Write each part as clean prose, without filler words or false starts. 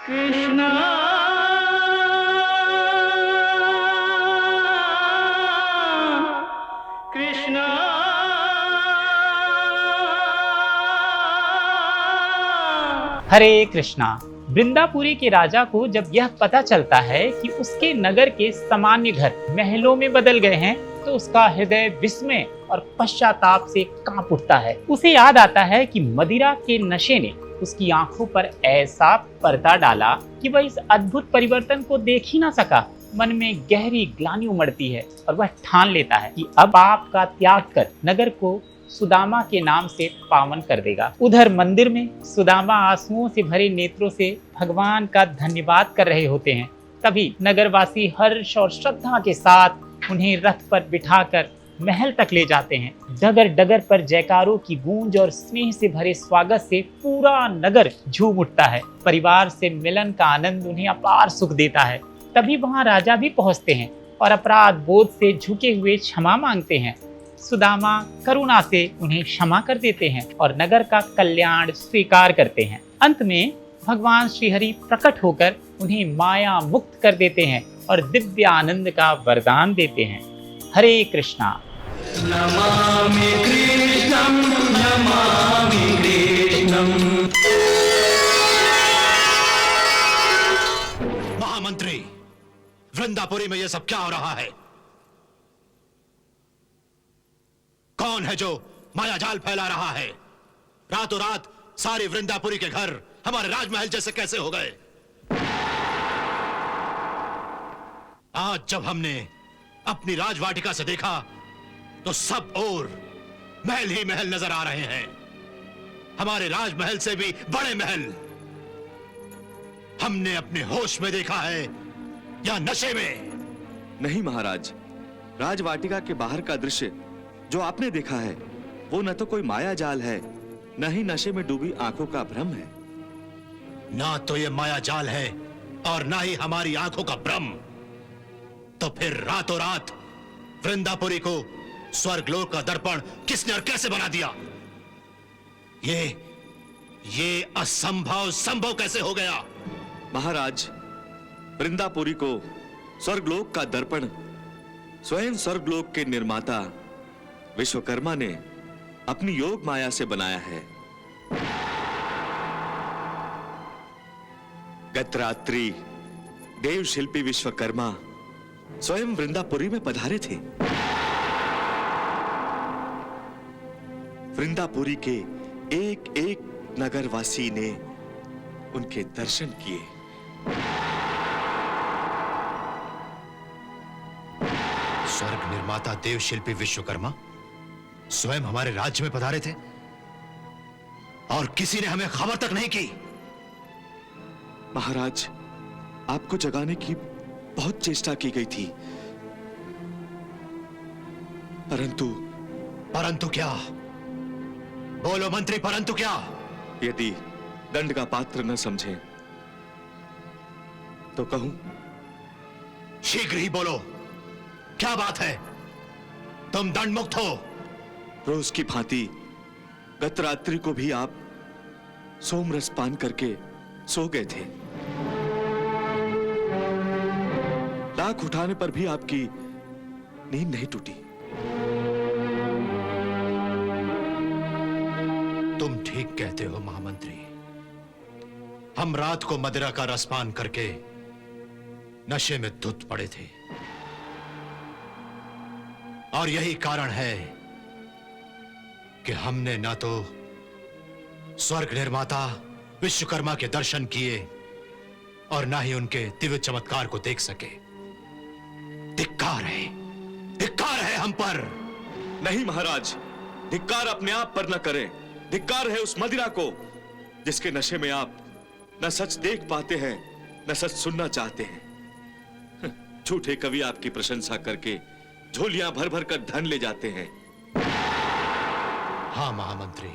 कृष्णा कृष्णा हरे कृष्णा। वृंदापुरी के राजा को जब यह पता चलता है कि उसके नगर के सामान्य घर महलों में बदल गए हैं तो उसका हृदय विस्मय और पश्चाताप से कांप उठता है। उसे याद आता है कि मदिरा के नशे ने उसकी आंखों पर ऐसा पर्दा डाला कि वह इस अद्भुत परिवर्तन को देख ही ना सका। मन में गहरी ग्लानि उमड़ती है और वह ठान लेता है कि अब पाप का त्याग कर नगर को सुदामा के नाम से पावन कर देगा। उधर मंदिर में सुदामा आंसुओं से भरे नेत्रों से भगवान का धन्यवाद कर रहे होते हैं। तभी नगरवासी हर्ष और श्रद्धा के साथ उन्हें रथ पर बिठाकर महल तक ले जाते हैं। डगर डगर पर जयकारों की गूंज और स्नेह से भरे स्वागत से पूरा नगर झूम उठता है। परिवार से मिलन का आनंद उन्हें अपार सुख देता है। तभी वहां राजा भी पहुंचते हैं और अपराध बोध से झुके हुए क्षमा मांगते हैं। सुदामा करुणा से उन्हें क्षमा कर देते हैं और नगर का कल्याण स्वीकार करते हैं। अंत में भगवान श्रीहरि प्रकट होकर उन्हें माया मुक्त कर देते हैं और दिव्य आनंद का वरदान देते हैं। हरे कृष्णा। नमामि कृष्णं नमामि कृष्णं। महामंत्री, वृंदापुरी में यह सब क्या हो रहा है? कौन है जो मायाजाल फैला रहा है? रातों रात सारे वृंदापुरी के घर हमारे राजमहल जैसे कैसे हो गए? आज जब हमने अपनी राजवाटिका से देखा तो सब ओर महल ही महल नजर आ रहे हैं। हमारे राजमहल से भी बड़े महल। हमने अपने होश में देखा है या नशे में? नहीं महाराज, राजवाटिका के बाहर का दृश्य जो आपने देखा है वो न तो कोई माया जाल है, न ही नशे में डूबी आंखों का भ्रम है। ना तो ये माया जाल है और ना ही हमारी आंखों का भ्रम। तो फिर रातों रात वृंदापुरी को स्वर्गलोक का दर्पण किसने और कैसे बना दिया? ये असंभव संभव कैसे हो गया? महाराज, वृंदापुरी को स्वर्गलोक का दर्पण स्वयं स्वर्गलोक के निर्माता विश्वकर्मा ने अपनी योग माया से बनाया है। गत रात्रि देव शिल्पी विश्वकर्मा स्वयं वृंदापुरी में पधारे थे। वृंदापुरी के एक एक नगरवासी ने उनके दर्शन किए। स्वर्ग निर्माता देव शिल्पी विश्वकर्मा स्वयं हमारे राज्य में पधारे थे और किसी ने हमें खबर तक नहीं की। महाराज, आपको जगाने की बहुत चेष्टा की गई थी, परंतु क्या? बोलो मंत्री, परंतु क्या? यदि दंड का पात्र न समझें तो कहूं? शीघ्र ही बोलो, क्या बात है? तुम दंड मुक्त हो। रोज की भांति गत रात्रि को भी आप सोमरस पान करके सो गए थे। लाख उठाने पर भी आपकी नींद नहीं टूटी। तुम ठीक कहते हो महामंत्री। हम रात को मदिरा का रसपान करके नशे में धुत पड़े थे और यही कारण है कि हमने ना तो स्वर्ग निर्माता विश्वकर्मा के दर्शन किए और ना ही उनके दिव्य चमत्कार को देख सके। धिक्कार है हम पर। नहीं महाराज, धिक्कार अपने आप पर न करें। धिक्कार है उस मदिरा को जिसके नशे में आप न सच देख पाते हैं न सच सुनना चाहते हैं। झूठे कवि आपकी प्रशंसा करके झोलियां भर भर कर धन ले जाते हैं। हाँ महामंत्री,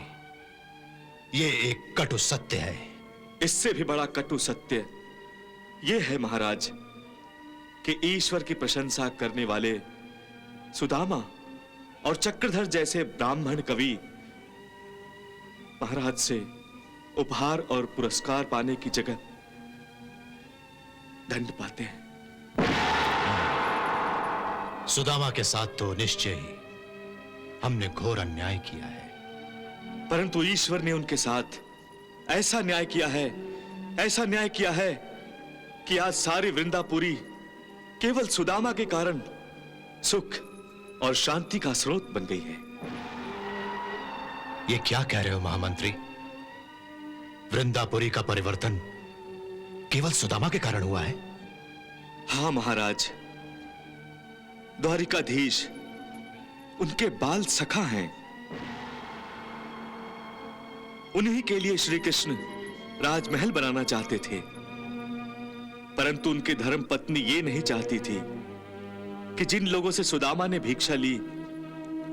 ये एक कटु सत्य है। इससे भी बड़ा कटु सत्य यह है महाराज कि ईश्वर की प्रशंसा करने वाले सुदामा और चक्रधर जैसे ब्राह्मण कवि महाराज से उपहार और पुरस्कार पाने की जगह दंड पाते हैं। सुदामा के साथ तो निश्चय ही हमने घोर अन्याय किया है, परंतु ईश्वर ने उनके साथ ऐसा न्याय किया है, ऐसा न्याय किया है कि आज सारी वृंदापुरी केवल सुदामा के कारण सुख और शांति का स्रोत बन गई है। ये क्या कह रहे हो महामंत्री? वृंदापुरी का परिवर्तन केवल सुदामा के कारण हुआ है? हाँ महाराज, द्वारिकाधीश उनके बाल सखा हैं। उन्हीं के लिए श्री कृष्ण राजमहल बनाना चाहते थे, परंतु उनकी धर्म पत्नी ये नहीं चाहती थी कि जिन लोगों से सुदामा ने भिक्षा ली,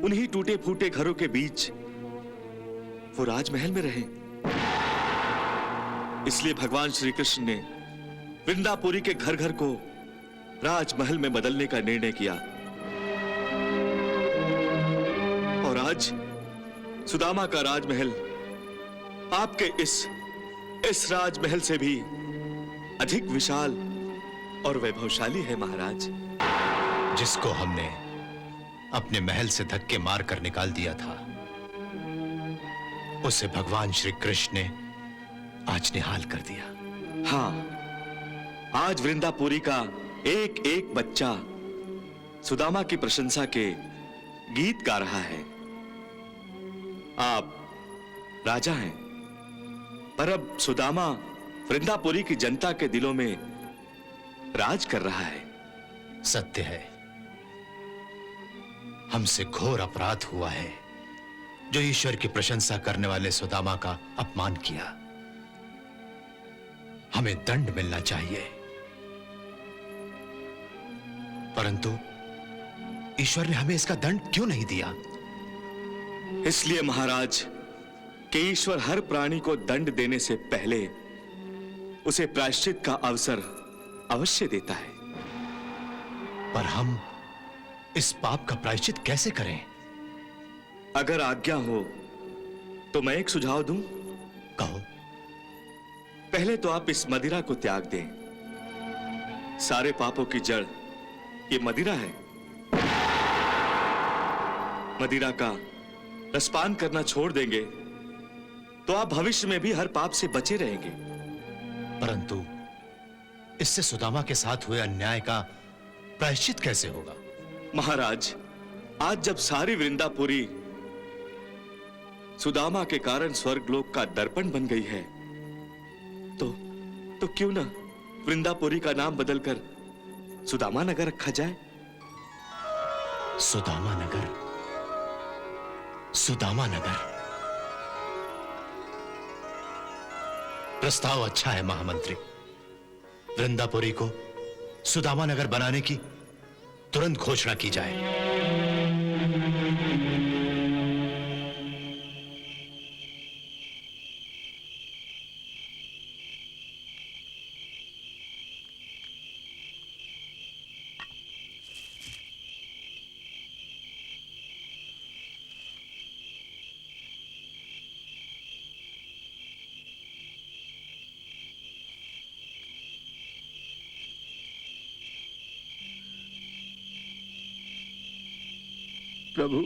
उन्हीं टूटे फूटे घरों के बीच वो राजमहल में रहे। इसलिए भगवान श्री कृष्ण ने वृंदापुरी के घर घर को राजमहल में बदलने का निर्णय किया, और आज सुदामा का राजमहल आपके इस राजमहल से भी अधिक विशाल और वैभवशाली है महाराज। जिसको हमने अपने महल से धक्के मार कर निकाल दिया था, उसे भगवान श्री कृष्ण ने आज निहाल कर दिया। हाँ, आज वृंदापुरी का एक एक बच्चा सुदामा की प्रशंसा के गीत गा रहा है। आप राजा हैं, पर अब सुदामा वृंदापुरी की जनता के दिलों में राज कर रहा है। सत्य है, हमसे घोर अपराध हुआ है जो ईश्वर की प्रशंसा करने वाले सुदामा का अपमान किया। हमें दंड मिलना चाहिए, परंतु ईश्वर ने हमें इसका दंड क्यों नहीं दिया? इसलिए महाराज कि ईश्वर हर प्राणी को दंड देने से पहले उसे प्रायश्चित का अवसर अवश्य देता है। पर हम इस पाप का प्रायश्चित कैसे करें? अगर आज्ञा हो तो मैं एक सुझाव दूं। कहो। पहले तो आप इस मदिरा को त्याग दें। सारे पापों की जड़ ये मदिरा है। मदिरा का रसपान करना छोड़ देंगे तो आप भविष्य में भी हर पाप से बचे रहेंगे। परंतु इससे सुदामा के साथ हुए अन्याय का प्रायश्चित कैसे होगा? महाराज, आज जब सारी वृंदापुरी सुदामा के कारण स्वर्गलोक का दर्पण बन गई है, तो क्यों ना वृंदापुरी का नाम बदलकर सुदामा नगर रखा जाए? सुदामा नगर, सुदामा नगर। प्रस्ताव अच्छा है महामंत्री। वृंदापुरी को सुदामा नगर बनाने की तुरंत घोषणा की जाए। प्रभु,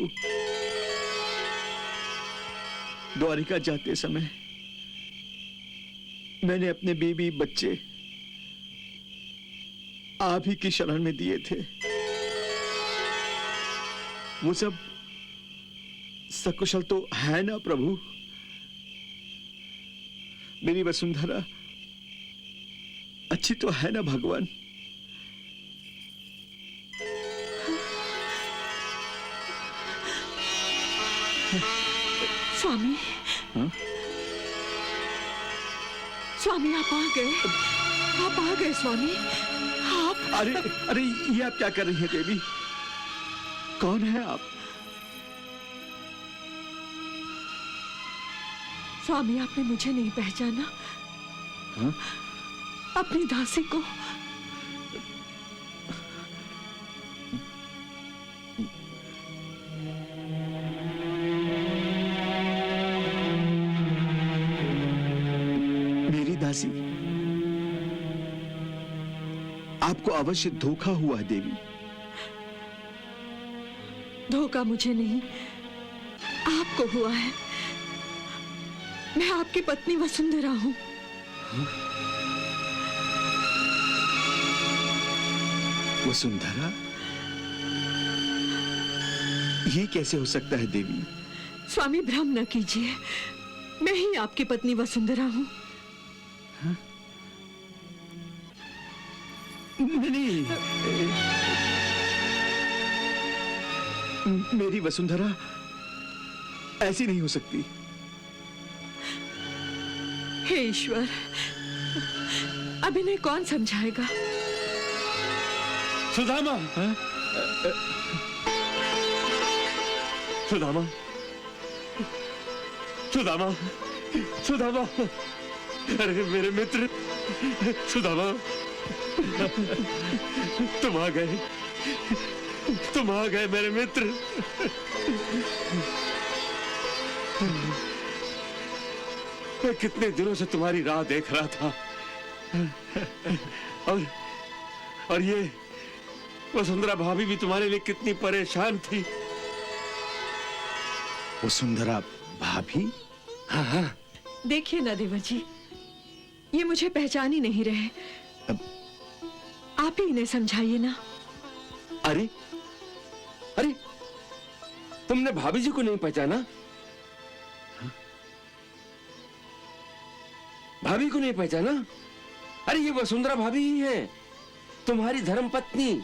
द्वारिका जाते समय मैंने अपने बीवी बच्चे आप ही की शरण में दिए थे। वो सब सकुशल तो है ना प्रभु? मेरी वसुंधरा अच्छी तो है ना भगवान? स्वामी, स्वामी आप आ गए, आप आ गए स्वामी। आप अरे अरे, ये आप क्या कर रही हैं देवी? कौन है आप? स्वामी, आपने मुझे नहीं पहचाना? हाँ? अपनी दासी को। मेरी दासी? आपको अवश्य धोखा हुआ है देवी। धोखा मुझे नहीं, आपको हुआ है। मैं आपकी पत्नी वसुंधरा हूं। वसुंधरा? ये कैसे हो सकता है देवी? स्वामी भ्रम न कीजिए, मैं ही आपकी पत्नी वसुंधरा हूं। नहीं, मेरी वसुंधरा ऐसी नहीं हो सकती। हे ईश्वर, अब इन्हें कौन समझाएगा? सुदामा, सुदामा, सुदामा, सुदामा, अरे मेरे मित्र सुदामा, तुम आ गए, तुम आ गए मेरे मित्र। मैं कितने दिनों से तुम्हारी राह देख रहा था, और ये वसुंधरा भाभी भी तुम्हारे लिए कितनी परेशान थी। वसुंधरा भाभी? हाँ हाँ, देखिए ना देवर जी, ये मुझे पहचान ही नहीं रहे। आप ही इन्हें समझाइए ना। अरे अरे, तुमने भाभी जी को नहीं पहचाना? भाभी को नहीं पहचाना? अरे ये वसुंधरा भाभी ही है, तुम्हारी धर्मपत्नी।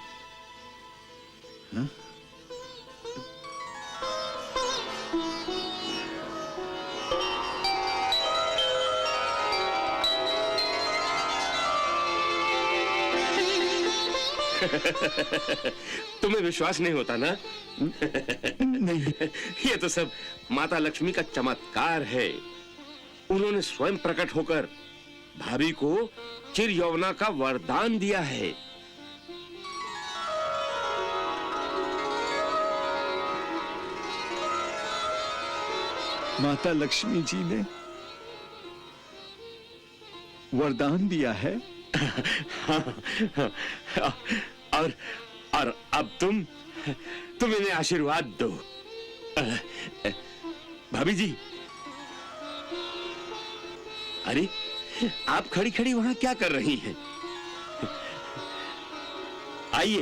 तुम्हें विश्वास नहीं होता ना? नहीं। ये तो सब माता लक्ष्मी का चमत्कार है। उन्होंने स्वयं प्रकट होकर भाभी को चिर यौवना का वरदान दिया है। माता लक्ष्मी जी ने वरदान दिया है। और अब तुम इन्हें आशीर्वाद दो। भाभी जी, अरे आप खड़ी खड़ी वहां क्या कर रही हैं? आइए,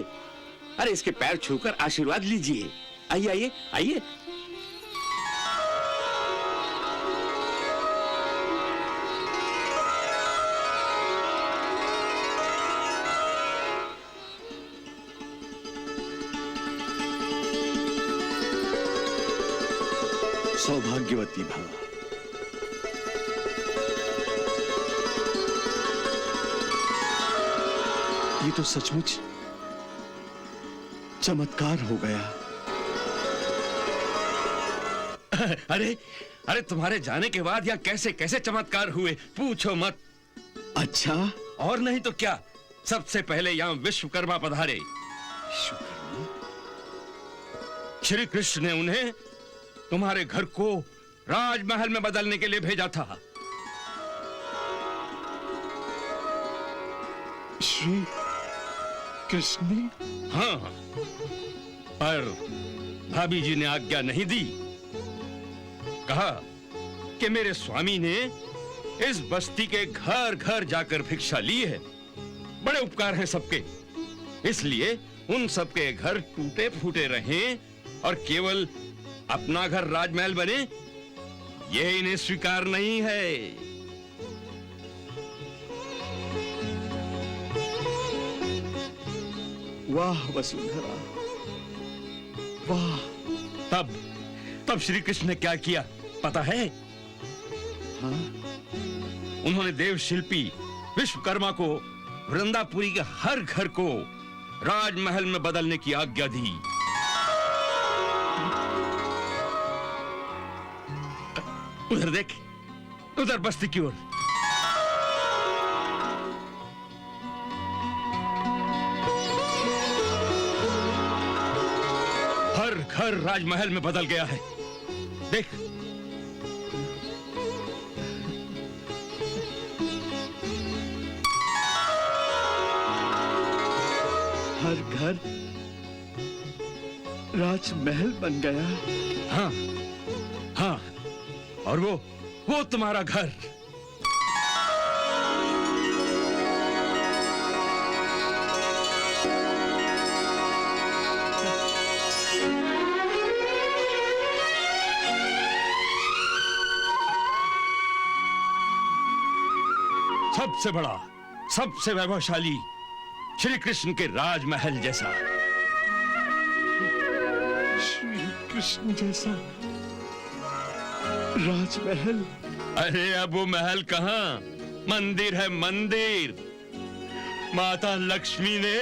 अरे इसके पैर छूकर आशीर्वाद लीजिए। आइए आइए आइए। सौभाग्यवती भव। ये तो सचमुच चमत्कार हो गया। अरे अरे, तुम्हारे जाने के बाद यहाँ कैसे कैसे चमत्कार हुए, पूछो मत। अच्छा, और नहीं तो क्या, सबसे पहले यहाँ विश्वकर्मा पधारे। श्री कृष्ण ने उन्हें तुम्हारे घर को राजमहल में बदलने के लिए भेजा था। श्री कृष्ण ने? हाँ, पर भाभी जी ने आज्ञा नहीं दी। कहा कि मेरे स्वामी ने इस बस्ती के घर घर जाकर भिक्षा ली है, बड़े उपकार हैं सबके, इसलिए उन सबके घर टूटे फूटे रहें और केवल अपना घर राजमहल बने, यह इन्हें स्वीकार नहीं है। वाह वसुंधरा, वाह। तब श्री कृष्ण ने क्या किया पता है? हाँ? उन्होंने देव शिल्पी विश्वकर्मा को वृंदापुरी के हर घर को राजमहल में बदलने की आज्ञा दी। उधर देख, उधर बस्ती की ओर। हर घर राजमहल में बदल गया है, देख। हर घर राजमहल बन गया। हाँ हाँ, और वो तुम्हारा घर। सबसे बड़ा, सबसे वैभवशाली श्री कृष्ण के राजमहल जैसा। श्री कृष्ण जैसा राजमहल? अरे अब वो महल कहाँ, मंदिर है मंदिर। माता लक्ष्मी ने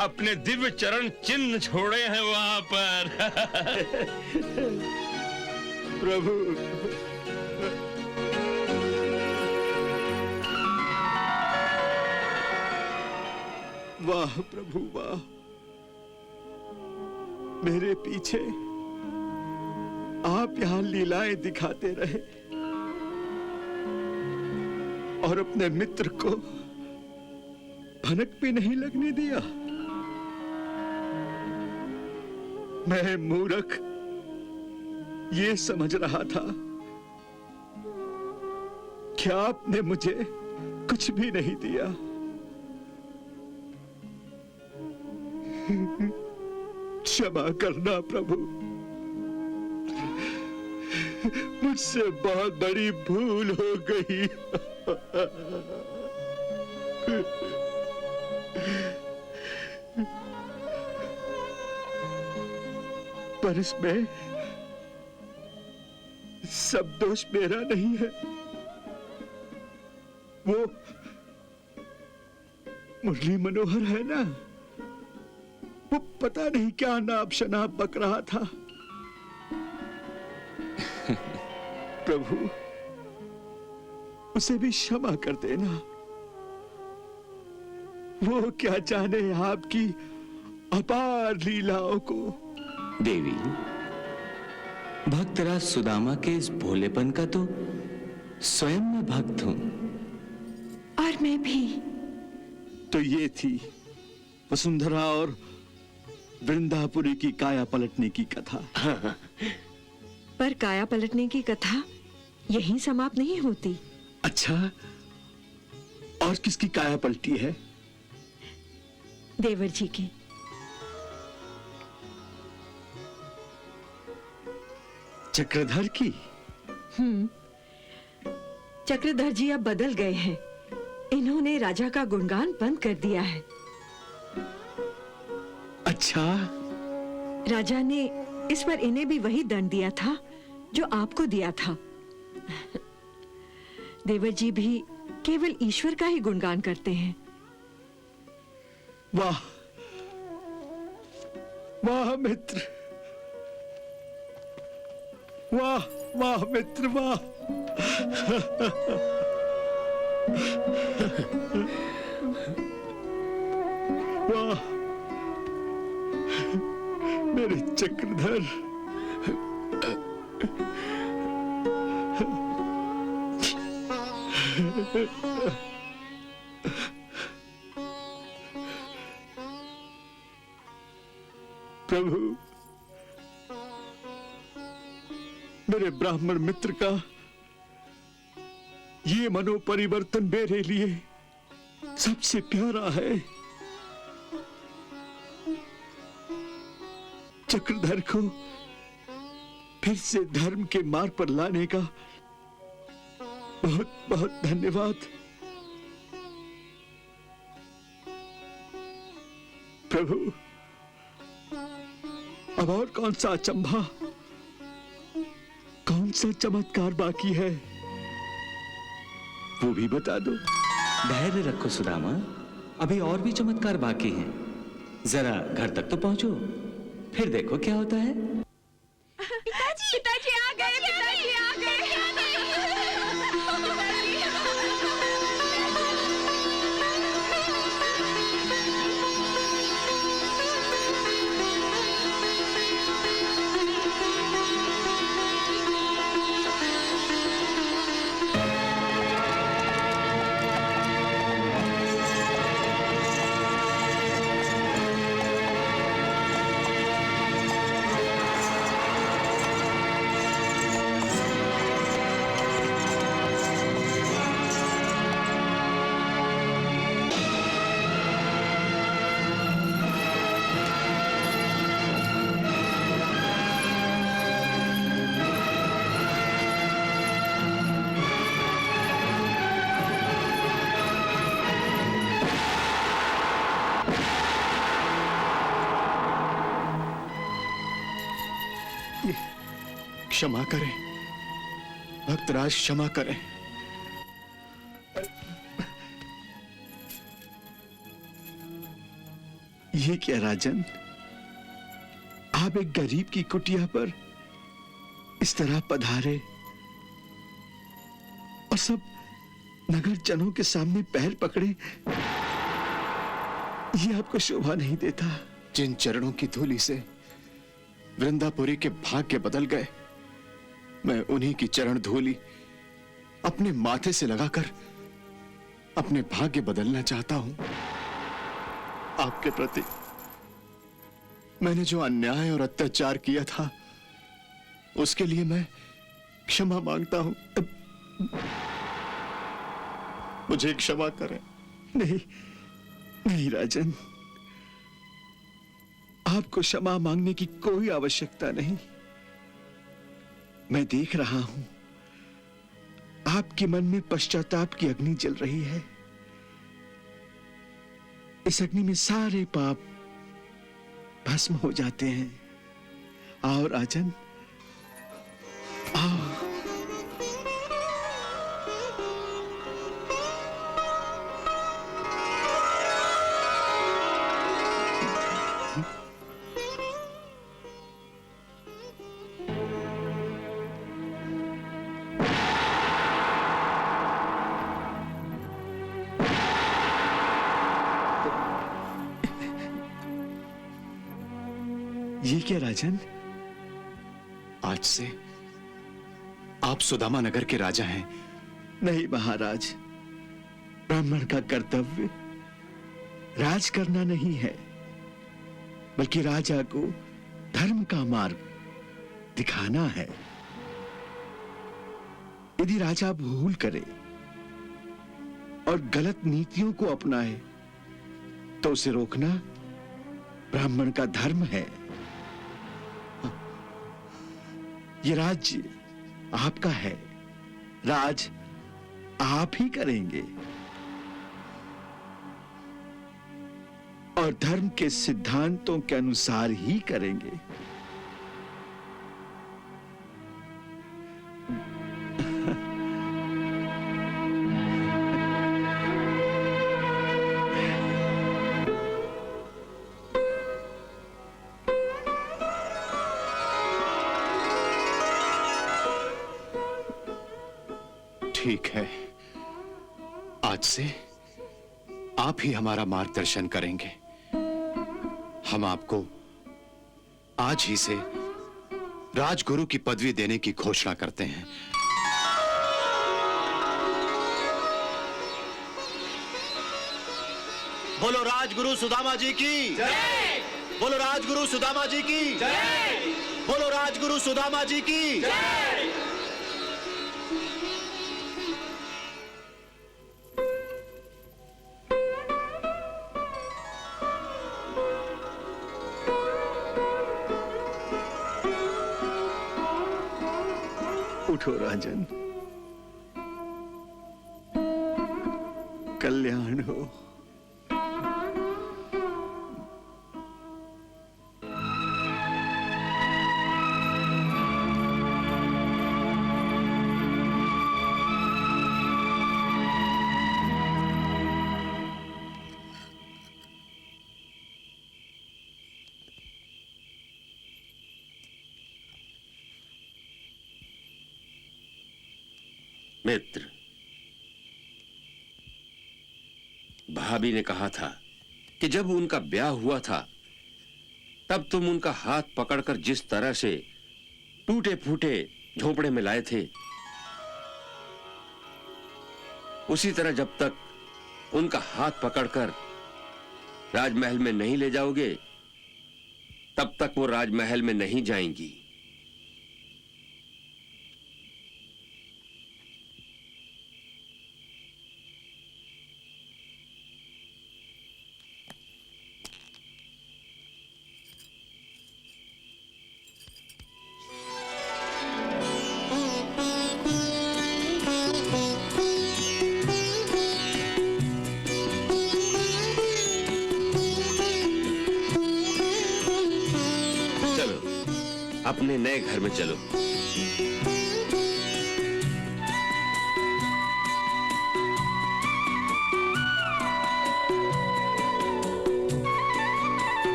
अपने दिव्य चरण चिन्ह छोड़े हैं वहां पर। प्रभु, वाह प्रभु वाह, मेरे पीछे आप यहां लीलाएं दिखाते रहे और अपने मित्र को भनक भी नहीं लगने दिया। मैं मूर्ख ये समझ रहा था कि आपने मुझे कुछ भी नहीं दिया। क्षमा करना प्रभु, मुझसे बहुत बड़ी भूल हो गई। पर इसमें सब दोष मेरा नहीं है। वो मुरली मनोहर है ना, वो पता नहीं क्या नाप शनाप बक रहा था। प्रभु, उसे भी क्षमा कर देना। वो क्या जाने आपकी अपार लीलाओं को। देवी, भक्तराज सुदामा के इस भोलेपन का तो स्वयं मैं भक्त हूं। और मैं भी। तो ये थी वसुंधरा और वृंदापुरी की काया पलटने की कथा। पर काया पलटने की कथा यहीं समाप्त नहीं होती। अच्छा, और किसकी काया पलटी है? देवर जी की। चक्रधर की? चक्रधर जी अब बदल गए हैं। इन्होंने राजा का गुणगान बंद कर दिया है। अच्छा, राजा ने इस पर इन्हें भी वही दंड दिया था जो आपको दिया था। देवर जी भी केवल ईश्वर का ही गुणगान करते हैं। वाह वाह मित्र, वाह वाह मित्र वाह। वाह मेरे चक्रधर। प्रभु, मेरे ब्राह्मण मित्र का ये मनोपरिवर्तन मेरे लिए सबसे प्यारा है। चक्रधर को फिर से धर्म के मार्ग पर लाने का बहुत बहुत धन्यवाद। प्रभु, अब और कौन सा अचंभा, कौन सा चमत्कार बाकी है, वो भी बता दो। धैर्य रखो सुदामा, अभी और भी चमत्कार बाकी हैं। जरा घर तक तो पहुंचो, फिर देखो क्या होता है। पिताजी, पिताजी आ गए, पिताजी आ गए। क्षमा करें भक्तराज, क्षमा करें। ये क्या राजन, आप एक गरीब की कुटिया पर इस तरह पधारे और सब नगर जनों के सामने पैर पकड़े, ये आपको शोभा नहीं देता। जिन चरणों की धूली से वृंदापुरी के भाग्य बदल गए, मैं उन्हीं की चरण धूली अपने माथे से लगाकर अपने भाग्य बदलना चाहता हूं। आपके प्रति मैंने जो अन्याय और अत्याचार किया था, उसके लिए मैं क्षमा मांगता हूं। मुझे क्षमा करें। नहीं नहीं राजन, आपको क्षमा मांगने की कोई आवश्यकता नहीं। मैं देख रहा हूं आपके मन में पश्चाताप की अग्नि जल रही है। इस अग्नि में सारे पाप भस्म हो जाते हैं। आओ राजन, आओ। ये क्या राजन, आज से आप सुदामा नगर के राजा हैं। नहीं महाराज, ब्राह्मण का कर्तव्य राज करना नहीं है, बल्कि राजा को धर्म का मार्ग दिखाना है। यदि राजा भूल करे और गलत नीतियों को अपनाए तो उसे रोकना ब्राह्मण का धर्म है। ये राज्य आपका है, राज आप ही करेंगे और धर्म के सिद्धांतों के अनुसार ही करेंगे। ठीक है, आज से आप ही हमारा मार्गदर्शन करेंगे। हम आपको आज ही से राजगुरु की पदवी देने की घोषणा करते हैं। बोलो राजगुरु सुदामा जी की जय। बोलो राजगुरु सुदामा जी की जय। बोलो राजगुरु सुदामा जी की जय। उठो राजन, कल्याण हो। मित्र, भाभी ने कहा था कि जब उनका ब्याह हुआ था तब तुम उनका हाथ पकड़कर जिस तरह से टूटे फूटे झोपड़े में लाए थे, उसी तरह जब तक उनका हाथ पकड़कर राजमहल में नहीं ले जाओगे तब तक वो राजमहल में नहीं जाएंगी। अपने नए घर में चलो।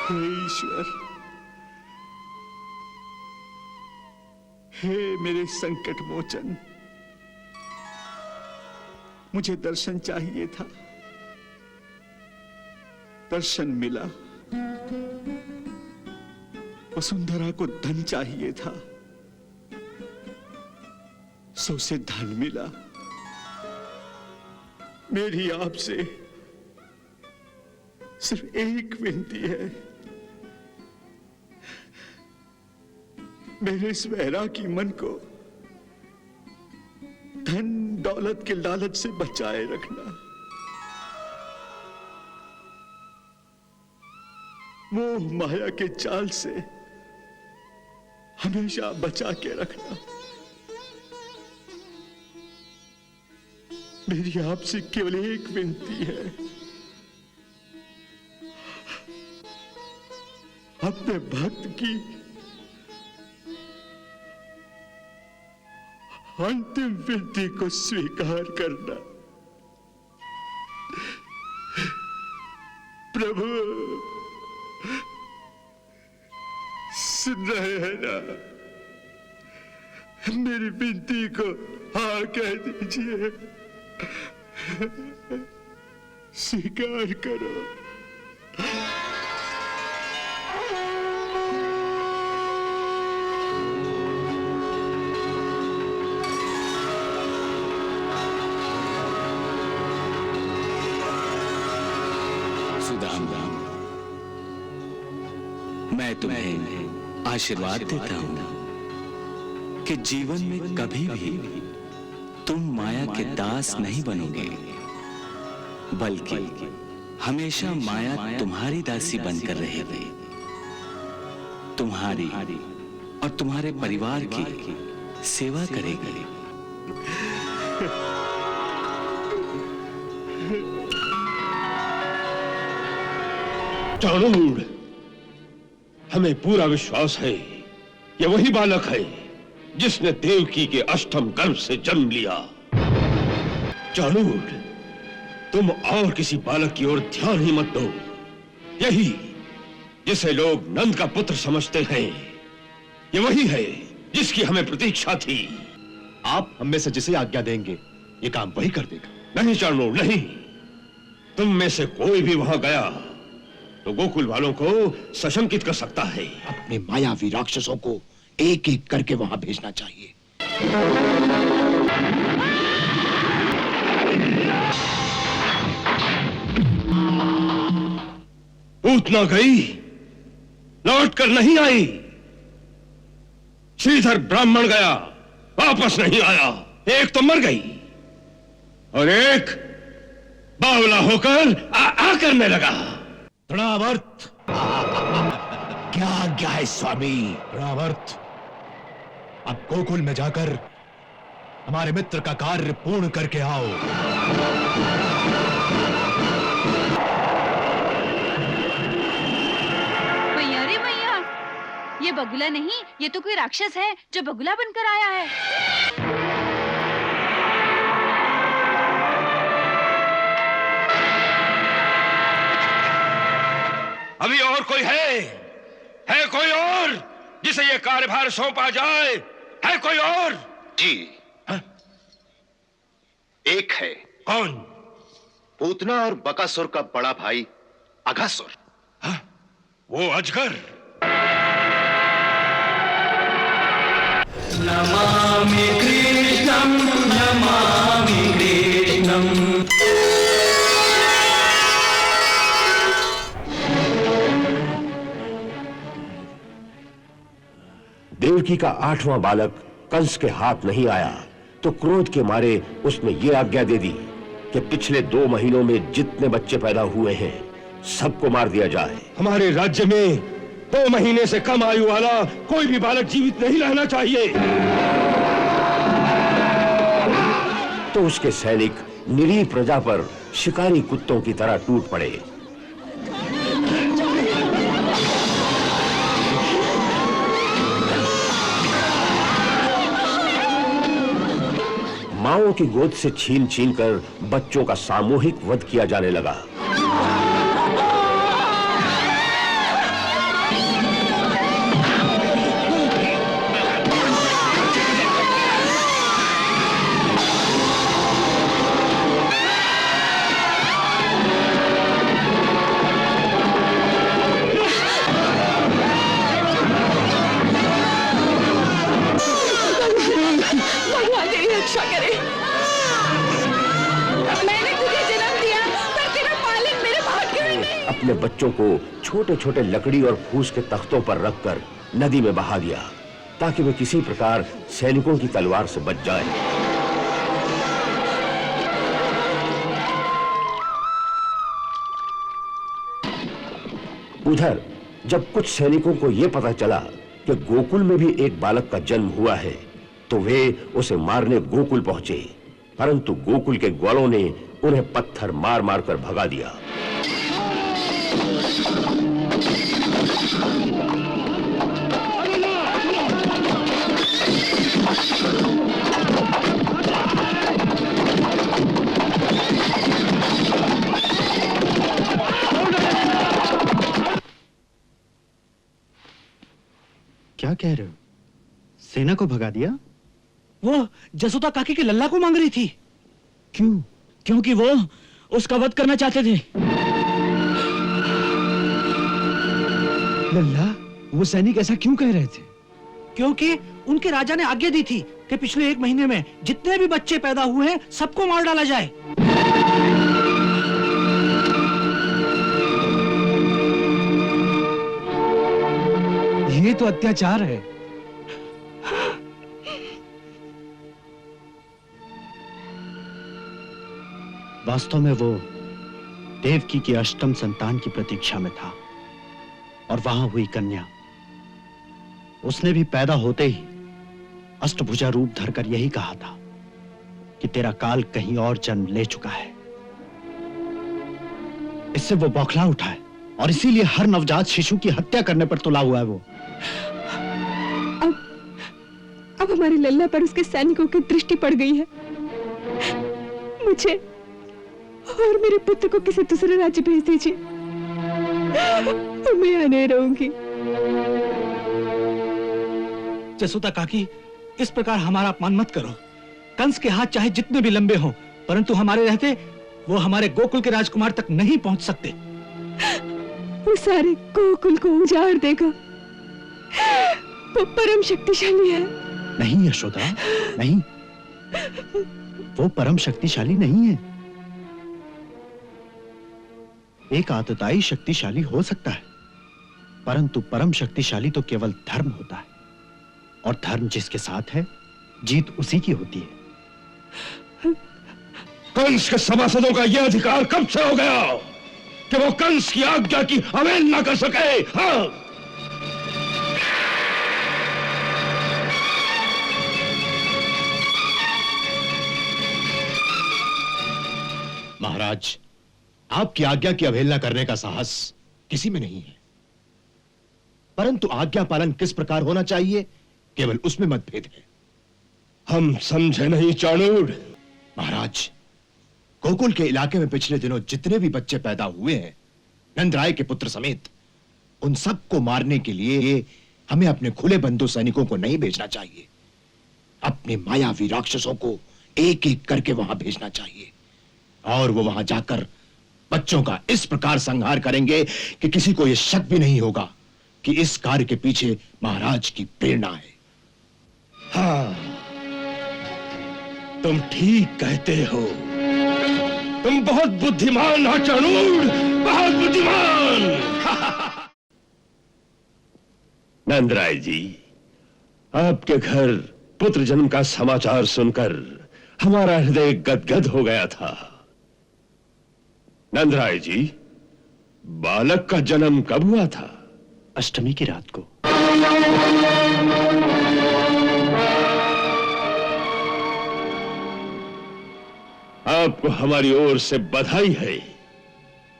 हे ईश्वर, हे मेरे संकट मोचन, मुझे दर्शन चाहिए था, दर्शन मिला। वसुंधरा को धन चाहिए था, सो उसे धन मिला। मेरी आपसे सिर्फ एक विनती है, मेरे इस वैरागी मन को धन दौलत के लालच से बचाए रखना, मोह माया के जाल से हमेशा बचा के रखना। मेरी आपसे केवल एक विनती है, अपने भक्त की अंतिम विनती को स्वीकार करना। प्रभु सुन रहे हैं ना? मेरी विनती को हाँ कह दीजिए, स्वीकार करो। सुदामा, मैं तुम्हें आशीर्वाद देता हूं कि जीवन में कभी भी तुम माया के दास नहीं बनोगे, बल्कि हमेशा माया तुम्हारी दासी बनकर रहेगी, तुम्हारी और तुम्हारे परिवार की सेवा करेगी। चाणूर, हमें पूरा विश्वास है ये वही बालक है जिसने देवकी के अष्टम गर्भ से जन्म लिया। चाणूर, तुम और किसी बालक की ओर ध्यान ही मत दो। यही जिसे लोग नंद का पुत्र समझते हैं, ये वही है जिसकी हमें प्रतीक्षा थी। आप हम में से जिसे आज्ञा देंगे ये काम वही कर देगा। नहीं चाणूर, नहीं। तुम में से कोई भी वहां गया तो गोकुल वालों को सशंकित कर सकता है। अपने मायावी राक्षसों को एक एक करके वहां भेजना चाहिए। पूतना गई, लौट कर नहीं आई। श्रीधर ब्राह्मण गया, वापस नहीं आया। एक तो मर गई और एक बावला होकर आ करने लगा। तृणावर्त, क्या आज्ञा है स्वामी? तृणावर्त, अब गोकुल में जाकर हमारे मित्र का कार्य पूर्ण करके आओ। भैया रे भैया, ये बगुला नहीं, ये तो कोई राक्षस है जो बगुला बनकर आया है। अभी और कोई है कोई और जिसे ये कार्यभार सौंपा जाए? है कोई और? जी हा? एक है। कौन? पूतना और बकासुर का बड़ा भाई अघासुर। हा? वो अजगर? नमामि कृष्णं, नमामि कृष्णं। देवकी का 8वां बालक कंस के हाथ नहीं आया तो क्रोध के मारे उसने ये आज्ञा दे दी कि पिछले 2 महीनों में जितने बच्चे पैदा हुए हैं सबको मार दिया जाए। हमारे राज्य में 2 महीने से कम आयु वाला कोई भी बालक जीवित नहीं रहना चाहिए। तो उसके सैनिक निरीह प्रजा पर शिकारी कुत्तों की तरह टूट पड़े। माओं की गोद से छीन छीन कर बच्चों का सामूहिक वध किया जाने लगा। अपने बच्चों को छोटे छोटे लकड़ी और फूस के तख्तों पर रखकर नदी में बहा दिया ताकि वे किसी प्रकार सैनिकों की तलवार से बच जाए। उधर जब कुछ सैनिकों को यह पता चला कि गोकुल में भी एक बालक का जन्म हुआ है तो वे उसे मारने गोकुल पहुंचे, परंतु गोकुल के ग्वालों ने उन्हें पत्थर मार मार कर भगा दिया। क्या कह रहे हो? सेना को भगा दिया? वो जसोदा काकी के लल्ला को मांग रही थी। क्यों? क्योंकि वो उसका वध करना चाहते थे। लल्ला, वो सैनिक ऐसा क्यों कह रहे थे? क्योंकि उनके राजा ने आज्ञा दी थी कि पिछले 1 महीने में जितने भी बच्चे पैदा हुए हैं सबको मार डाला जाए। ये तो अत्याचार है। वास्तव में वो देवकी की अष्टम संतान की प्रतीक्षा में था और वहां हुई कन्या, उसने भी पैदा होते ही अष्टभुजा रूप धरकर यही कहा था कि तेरा काल कहीं और जन्म ले चुका है। इससे वो बौखला उठा है और इसीलिए हर नवजात शिशु की हत्या करने पर तुला हुआ है वो। अब हमारे लल्ला पर उसके सैनिकों की दृष्टि पड़ गई है। मुझे और मेरे पुत्र को किसी दूसरे राज्य भेज दीजिए, मैं यहाँ नहीं रहूंगी। जसोदा काकी, इस प्रकार हमारा अपमान मत करो। कंस के हाथ चाहे जितने भी लंबे हों, परंतु हमारे रहते वो हमारे गोकुल के राजकुमार तक नहीं पहुंच सकते। वो सारे गोकुल को उजाड़ देगा। वो परम शक्तिशाली है। नहीं यशोदा, नहीं, वो परम शक्तिशाली नहीं है। एक आतताई शक्तिशाली हो सकता है, परंतु परम शक्तिशाली तो केवल धर्म होता है, और धर्म जिसके साथ है जीत उसी की होती है। कंस के सभासदों का यह अधिकार कब से हो गया कि वो कंस की आज्ञा की अवहेलना कर सके? हाँ? महाराज, आपकी आज्ञा की अवहेलना करने का साहस किसी में नहीं है, परंतु आज्ञा पालन किस प्रकार होना चाहिए केवल उसमें मतभेद है। हम समझे नहीं चाणूर। महाराज, गोकुल के इलाके में पिछले दिनों जितने भी बच्चे पैदा हुए हैं, नंदराय के पुत्र समेत, उन सबको मारने के लिए हमें अपने खुले बंधु सैनिकों को नहीं भेजना चाहिए। अपने मायावी राक्षसों को एक एक करके वहां भेजना चाहिए, और वो वहां जाकर बच्चों का इस प्रकार संहार करेंगे कि किसी को यह शक भी नहीं होगा कि इस कार्य के पीछे महाराज की प्रेरणा है। हाँ, तुम ठीक कहते हो। तुम बहुत बुद्धिमान हो चाणूर, बहुत बुद्धिमान। नंदराय जी, आपके घर पुत्र जन्म का समाचार सुनकर हमारा हृदय गदगद हो गया था। नंदराय जी, बालक का जन्म कब हुआ था? अष्टमी की रात को। आपको हमारी ओर से बधाई है।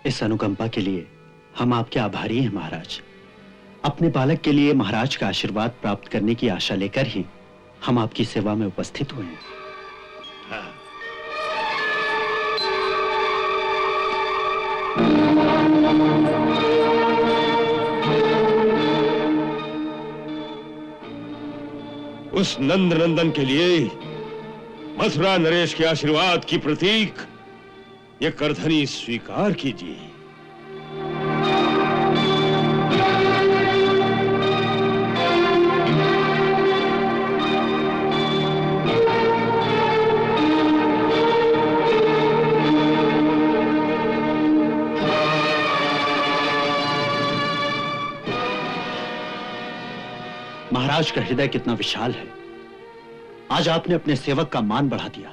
इस अनुकंपा के लिए हम आपके आभारी हैं महाराज। अपने बालक के लिए महाराज का आशीर्वाद प्राप्त करने की आशा लेकर ही हम आपकी सेवा में उपस्थित हुए हैं। हाँ। उस नंद नंदन के लिए मथुरा नरेश के आशीर्वाद की प्रतीक ये करधनी स्वीकार कीजिए। महाराज का हृदय कितना विशाल है। आज आपने अपने सेवक का मान बढ़ा दिया।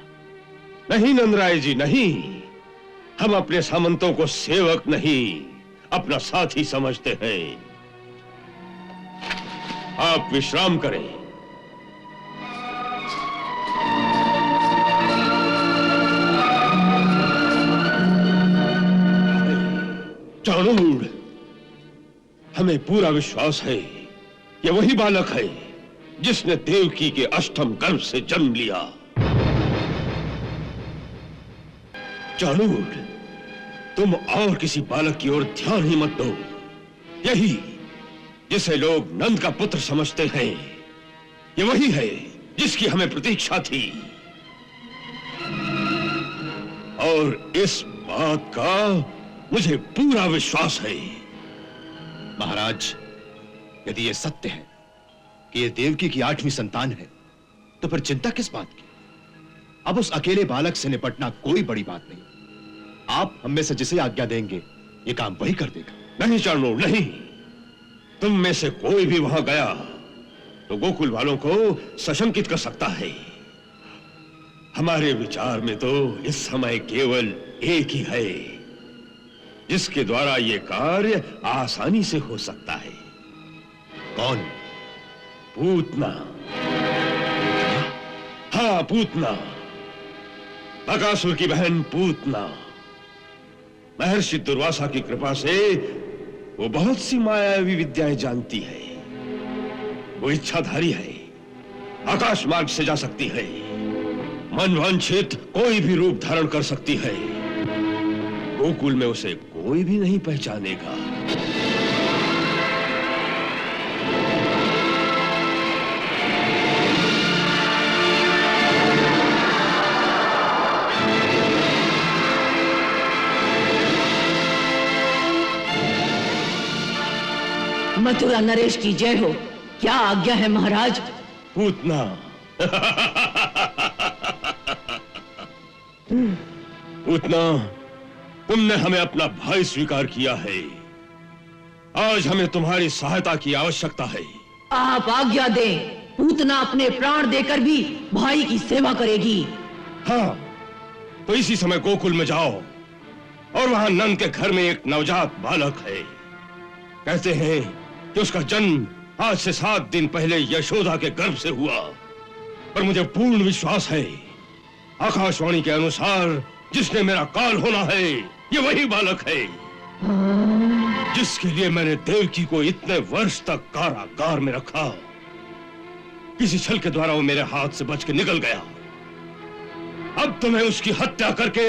नहीं नंदराय जी, नहीं। हम अपने सामंतों को सेवक नहीं, अपना साथी समझते हैं। आप विश्राम करें। चाणूर, हमें पूरा विश्वास है कि वही बालक है जिसने देवकी के अष्टम गर्भ से जन्म लिया। चाणूर, तुम और किसी बालक की ओर ध्यान ही मत दो। यही जिसे लोग नंद का पुत्र समझते हैं, ये वही है जिसकी हमें प्रतीक्षा थी। और इस बात का मुझे पूरा विश्वास है। महाराज, यदि यह सत्य है कि यह देवकी की 8वीं संतान है, तो फिर चिंता किस बात की? अब उस अकेले बालक से निपटना कोई बड़ी बात नहीं। आप हम में से जिसे आज्ञा देंगे, ये काम वही कर देगा। नहीं चाणूर, नहीं। तुम में से कोई भी वहां गया तो गोकुल वालों को सशंकित कर सकता है। हमारे विचार में तो इस समय केवल एक ही है जिसके द्वारा यह कार्य आसानी से हो सकता है। कौन? पूतना। हाँ, पूतना, बकासुर की बहन पूतना। महर्षि दुर्वासा की कृपा से वो बहुत सी मायावी विद्याएं जानती है। वो इच्छाधारी है, आकाश मार्ग से जा सकती है, मनवांछित कोई भी रूप धारण कर सकती है। गोकुल में उसे कोई भी नहीं पहचानेगा। मथुरा नरेश की जय हो। क्या आज्ञा है महाराज? पूतना, पूतना, तुमने हमें अपना भाई स्वीकार किया है। आज हमें तुम्हारी सहायता की आवश्यकता है। आप आज्ञा दें, पूतना अपने प्राण देकर भी भाई की सेवा करेगी। हाँ, तो इसी समय गोकुल में जाओ और वहां नंद के घर में एक नवजात बालक है। कहते हैं कि उसका जन्म आज से 7 दिन पहले यशोदा के गर्भ से हुआ। पर मुझे पूर्ण विश्वास है, आकाशवाणी के अनुसार जिसने मेरा काल होना है, ये वही बालक है जिसके लिए मैंने देवकी को इतने वर्ष तक कारागार में रखा। किसी छल के द्वारा वो मेरे हाथ से बच के निकल गया। अब तुम्हें उसकी हत्या करके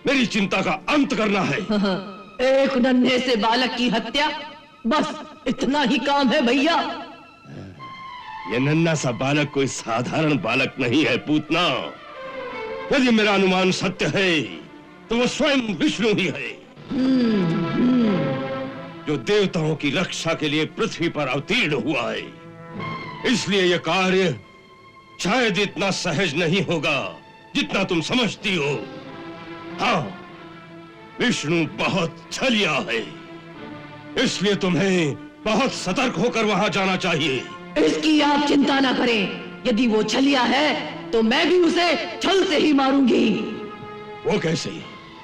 मेरी चिंता का अंत करना है। एक नन्हे से बालक की हत्या, बस इतना ही काम है भैया। ये नन्हा सा बालक कोई साधारण बालक नहीं है पूतना। यदि मेरा अनुमान सत्य है तो वो स्वयं विष्णु ही है, जो देवताओं की रक्षा के लिए पृथ्वी पर अवतीर्ण हुआ है। इसलिए यह कार्य शायद इतना सहज नहीं होगा जितना तुम समझती हो। हाँ, विष्णु बहुत छलिया है, इसलिए तुम्हें बहुत सतर्क होकर वहां जाना चाहिए। इसकी आप चिंता ना करें। यदि वो छलिया है तो मैं भी उसे छल से ही मारूंगी। वो कैसे?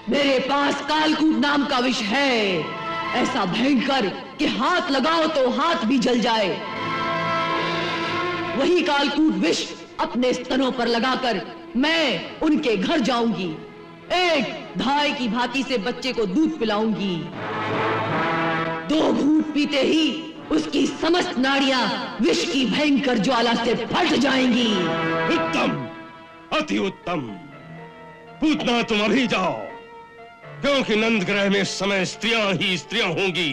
मेरे पास कालकूट नाम का विष है, ऐसा भयंकर कि हाथ लगाओ तो हाथ भी जल जाए। वही कालकूट विष अपने स्तनों पर लगाकर मैं उनके घर जाऊंगी। एक धाय की भांति से बच्चे को दूध पिलाऊंगी। 2 घूंट पीते ही उसकी समस्त नाड़ियां विष की भयंकर ज्वाला से फट जाएंगी। उत्तम, अति उत्तम। पूतना, तुम अभी जाओ, क्योंकि नंद ग्रह में समय स्त्रियां ही स्त्रियां होंगी।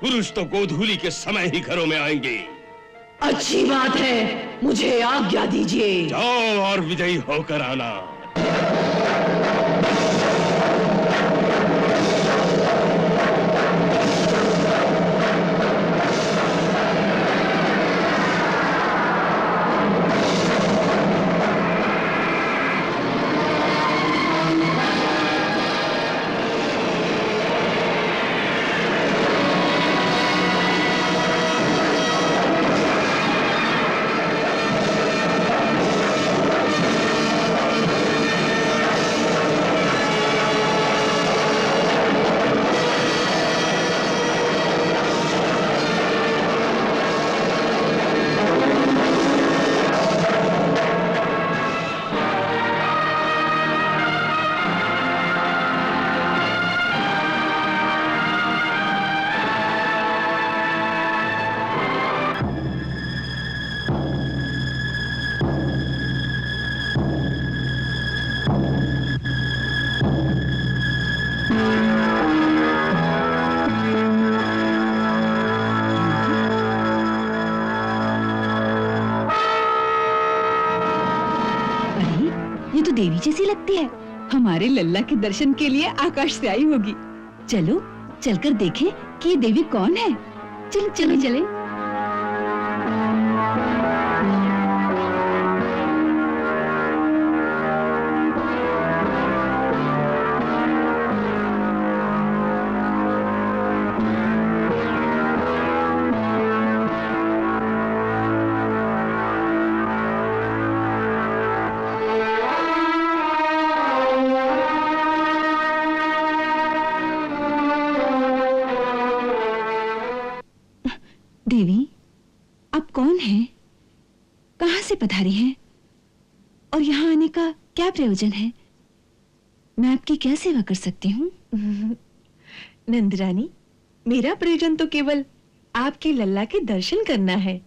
पुरुष तो गोधूली के समय ही घरों में आएंगे। अच्छी बात है, मुझे आज्ञा दीजिए। जाओ और विजयी होकर आना। लगती है। हमारे लल्ला के दर्शन के लिए आकाश से आई होगी। चलो चलकर देखें कि ये देवी कौन है। चलो चलो चले। देवी, आप कौन हैं? कहां से पधारी हैं? और यहाँ आने का क्या प्रयोजन है? मैं आपकी क्या सेवा कर सकती हूँ? नंदरानी, मेरा प्रयोजन तो केवल आपके लल्ला के दर्शन करना है।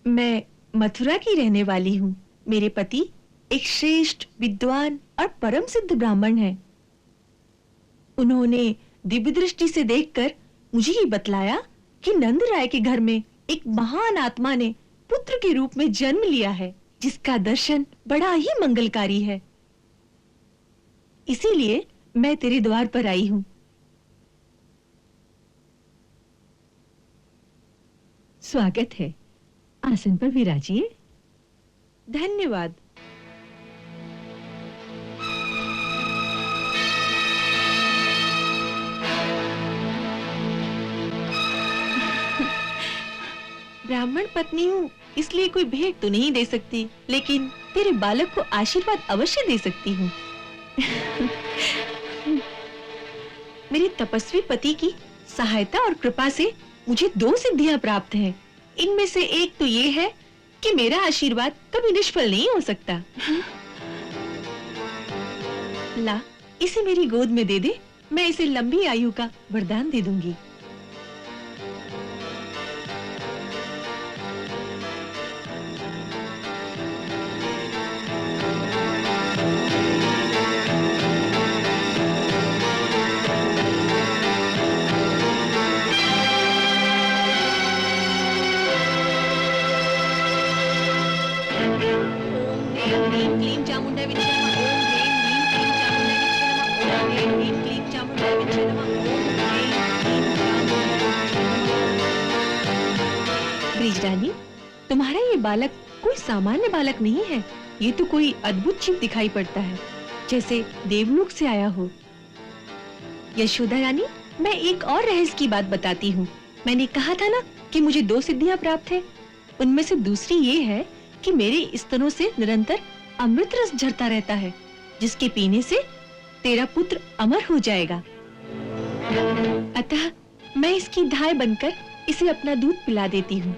मैं मथुरा की रहने वाली हूँ। मेरे पति एक श्रेष्ठ विद्वान और परम सिद्ध ब्राह्मण हैं। उन्होंने दिव्य दृष्टि से देखकर मुझे ही बतलाया कि नंद राय के घर में एक महान आत्मा ने पुत्र के रूप में जन्म लिया है, जिसका दर्शन बड़ा ही मंगलकारी है। इसीलिए मैं तेरे द्वार पर आई हूं। स्वागत है। आसन पर विराजिए। धन्यवाद। ब्राह्मण पत्नी हूँ, इसलिए कोई भेंट तो नहीं दे सकती, लेकिन तेरे बालक को आशीर्वाद अवश्य दे सकती हूँ। मेरे तपस्वी पति की सहायता और कृपा से मुझे 2 सिद्धियां प्राप्त हैं। इनमें से एक तो ये है कि मेरा आशीर्वाद कभी निष्फल नहीं हो सकता। ला, इसे मेरी गोद में दे दे, मैं इसे लंबी आयु का वरदान दे दूंगी। ब्रिजरानी, तुम्हारा ये बालक कोई सामान्य बालक नहीं है। ये तो कोई अद्भुत जीव दिखाई पड़ता है, जैसे देवलोक से आया हो। यशोदा रानी, मैं एक और रहस्य की बात बताती हूँ। मैंने कहा था ना कि मुझे 2 सिद्धियां प्राप्त है। उनमें से दूसरी ये है कि मेरे स्तनों से निरंतर अमृत रस झरता रहता है, जिसके पीने से तेरा पुत्र अमर हो जाएगा। अतः मैं इसकी धाय बनकर इसे अपना दूध पिला देती हूँ।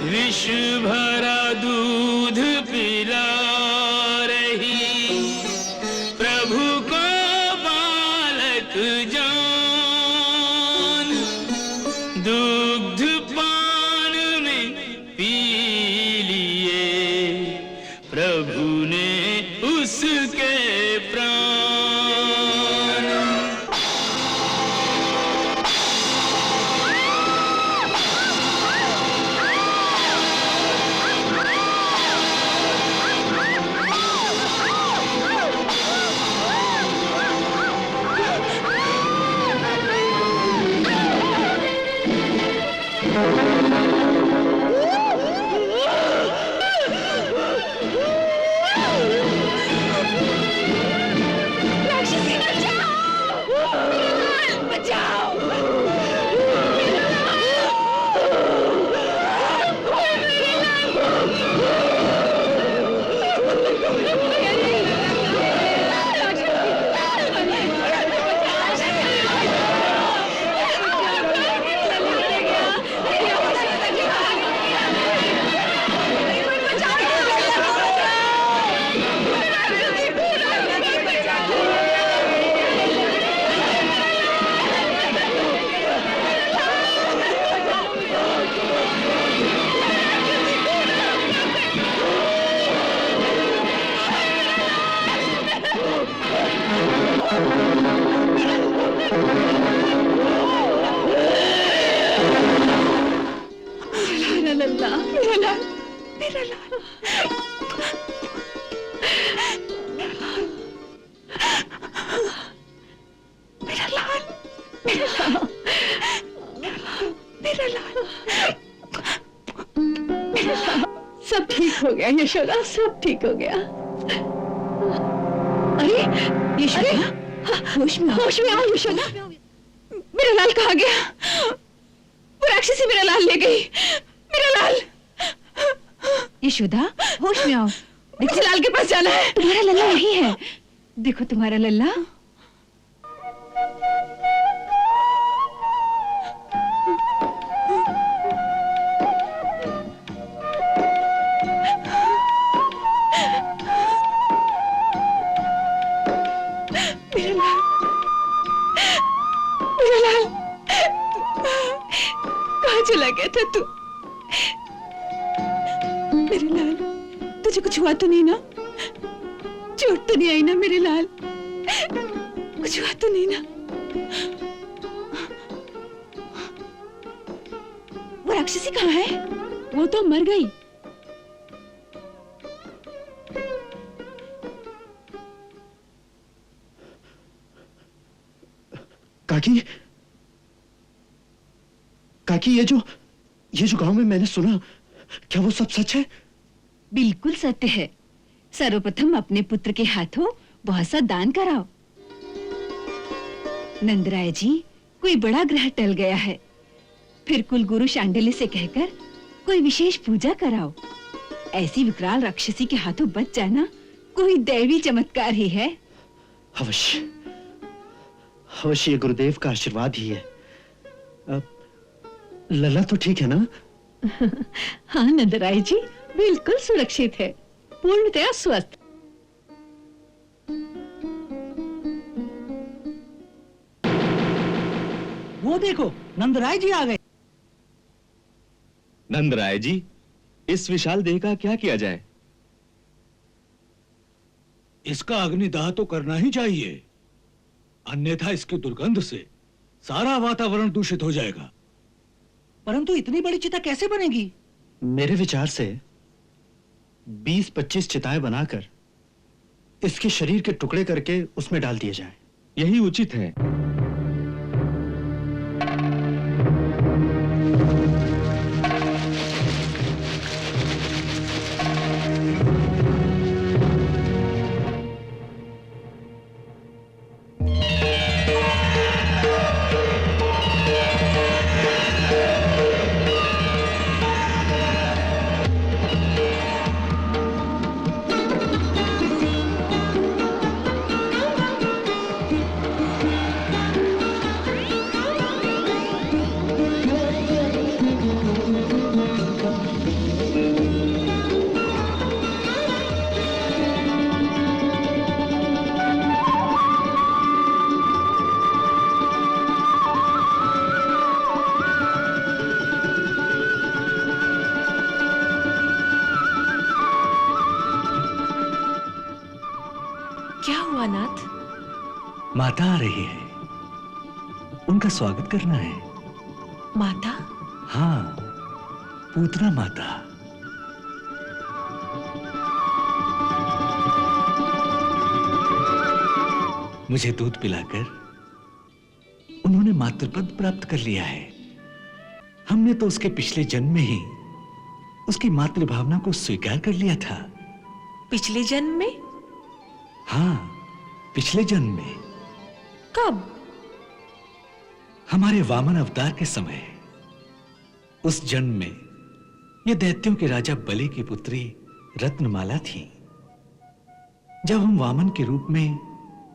विष भरा दूध पिला रही प्रभु को बालक जान, दुग्ध पान में पी लिए प्रभु ने उसके प्राण। यशोदा, सब ठीक हो गया। अरे यशोदा, होश में आओ यशोदा। मेरा लाल कहाँ गया? वो राक्षसी मेरा लाल ले गई। मेरा लाल। यशोदा, होश में आओ। मुझे लाल के पास जाना है। तुम्हारा लल्ला यही है। देखो तुम्हारा लल्ला। मेरा लाल, मेरा लाल, कहाँ चला गया था तू? मेरे लाल, तुझे कुछ हुआ तो नहीं ना? चोट तो नहीं आई ना मेरे लाल? कुछ हुआ तो नहीं ना? वो राक्षसी कहाँ है? वो तो मर गई। काकी, काकी, ये जो गांव में मैंने सुना, क्या वो सब सच है? बिल्कुल सत्य है। सर्वप्रथम अपने पुत्र के हाथों बहुत सा दान कराओ। नंदराय जी, कोई बड़ा ग्रह टल गया है। फिर कुलगुरु शांडिल्य से कहकर कोई विशेष पूजा कराओ। ऐसी विकराल राक्षसी के हाथों बच जाना कोई दैवी चमत्कार ही है। अवश्य, अवश्य, ये गुरुदेव का आशीर्वाद ही है। लला तो ठीक है ना? हाँ नंदराय जी, बिल्कुल सुरक्षित है, पूर्णतया स्वस्थ। वो देखो, नंदराय जी आ गए। नंदराय जी, इस विशाल देह का क्या किया जाए? इसका अग्निदाह तो करना ही चाहिए, अन्यथा इसकी दुर्गंध से सारा वातावरण दूषित हो जाएगा। परंतु इतनी बड़ी चिता कैसे बनेगी? मेरे विचार से 20-25 चिताएं बनाकर इसके शरीर के टुकड़े करके उसमें डाल दिए जाएं। यही उचित है। माता आ रही है, उनका स्वागत करना है। माता? हाँ, पूतना माता। मुझे दूध पिलाकर उन्होंने मातृपद प्राप्त कर लिया है। हमने तो उसके पिछले जन्म में ही उसकी मातृ भावना को स्वीकार कर लिया था। पिछले जन्म में? हाँ, पिछले जन्म में। कब? हमारे वामन अवतार के समय। उस जन्म में ये दैत्यों के राजा बलि की पुत्री रत्नमाला थी। जब हम वामन के रूप में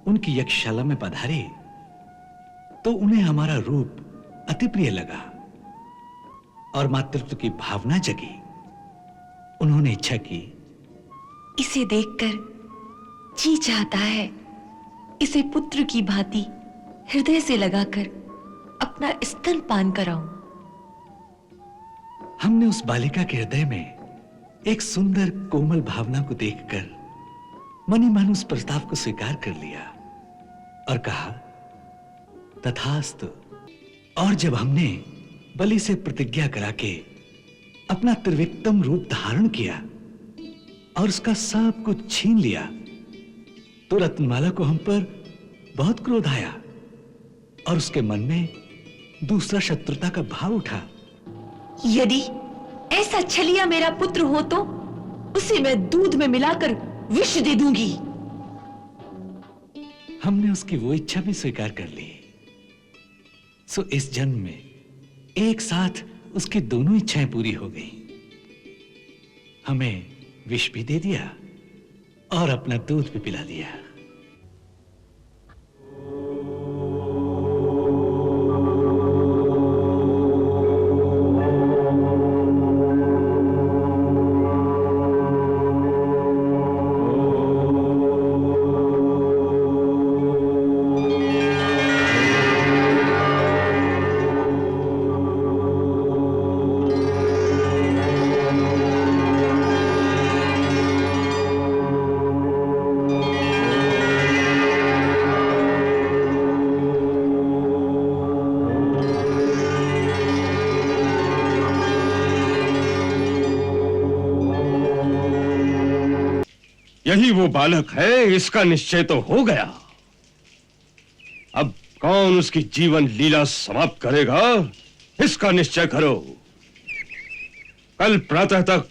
उनकी यक्षशाला में पधारे तो उन्हें हमारा रूप अति प्रिय लगा और मातृत्व की भावना जगी। उन्होंने इच्छा की, इसे देखकर जी चाहता है इसे पुत्र की भांति हृदय से लगाकर अपना स्तन पान कराऊं। हमने उस बालिका के हृदय में एक सुंदर कोमल भावना को देखकर मनी मन उस प्रस्ताव को स्वीकार कर लिया और कहा, तथास्तु। और जब हमने बलि से प्रतिज्ञा करा के अपना त्रिविक्रम रूप धारण किया और उसका सब कुछ छीन लिया तो रत्नमाला को हम पर बहुत क्रोध आया और उसके मन में दूसरा शत्रुता का भाव उठा। यदि ऐसा छलिया मेरा पुत्र हो तो उसे मैं दूध में मिलाकर विष दे दूंगी। हमने उसकी वो इच्छा भी स्वीकार कर ली, सो इस जन्म में एक साथ उसकी दोनों इच्छाएं पूरी हो गई। हमें विष भी दे दिया और अपना दूध भी पिला दिया। यही वो बालक है, इसका निश्चय तो हो गया। अब कौन उसकी जीवन लीला समाप्त करेगा, इसका निश्चय करो। कल प्रातः तक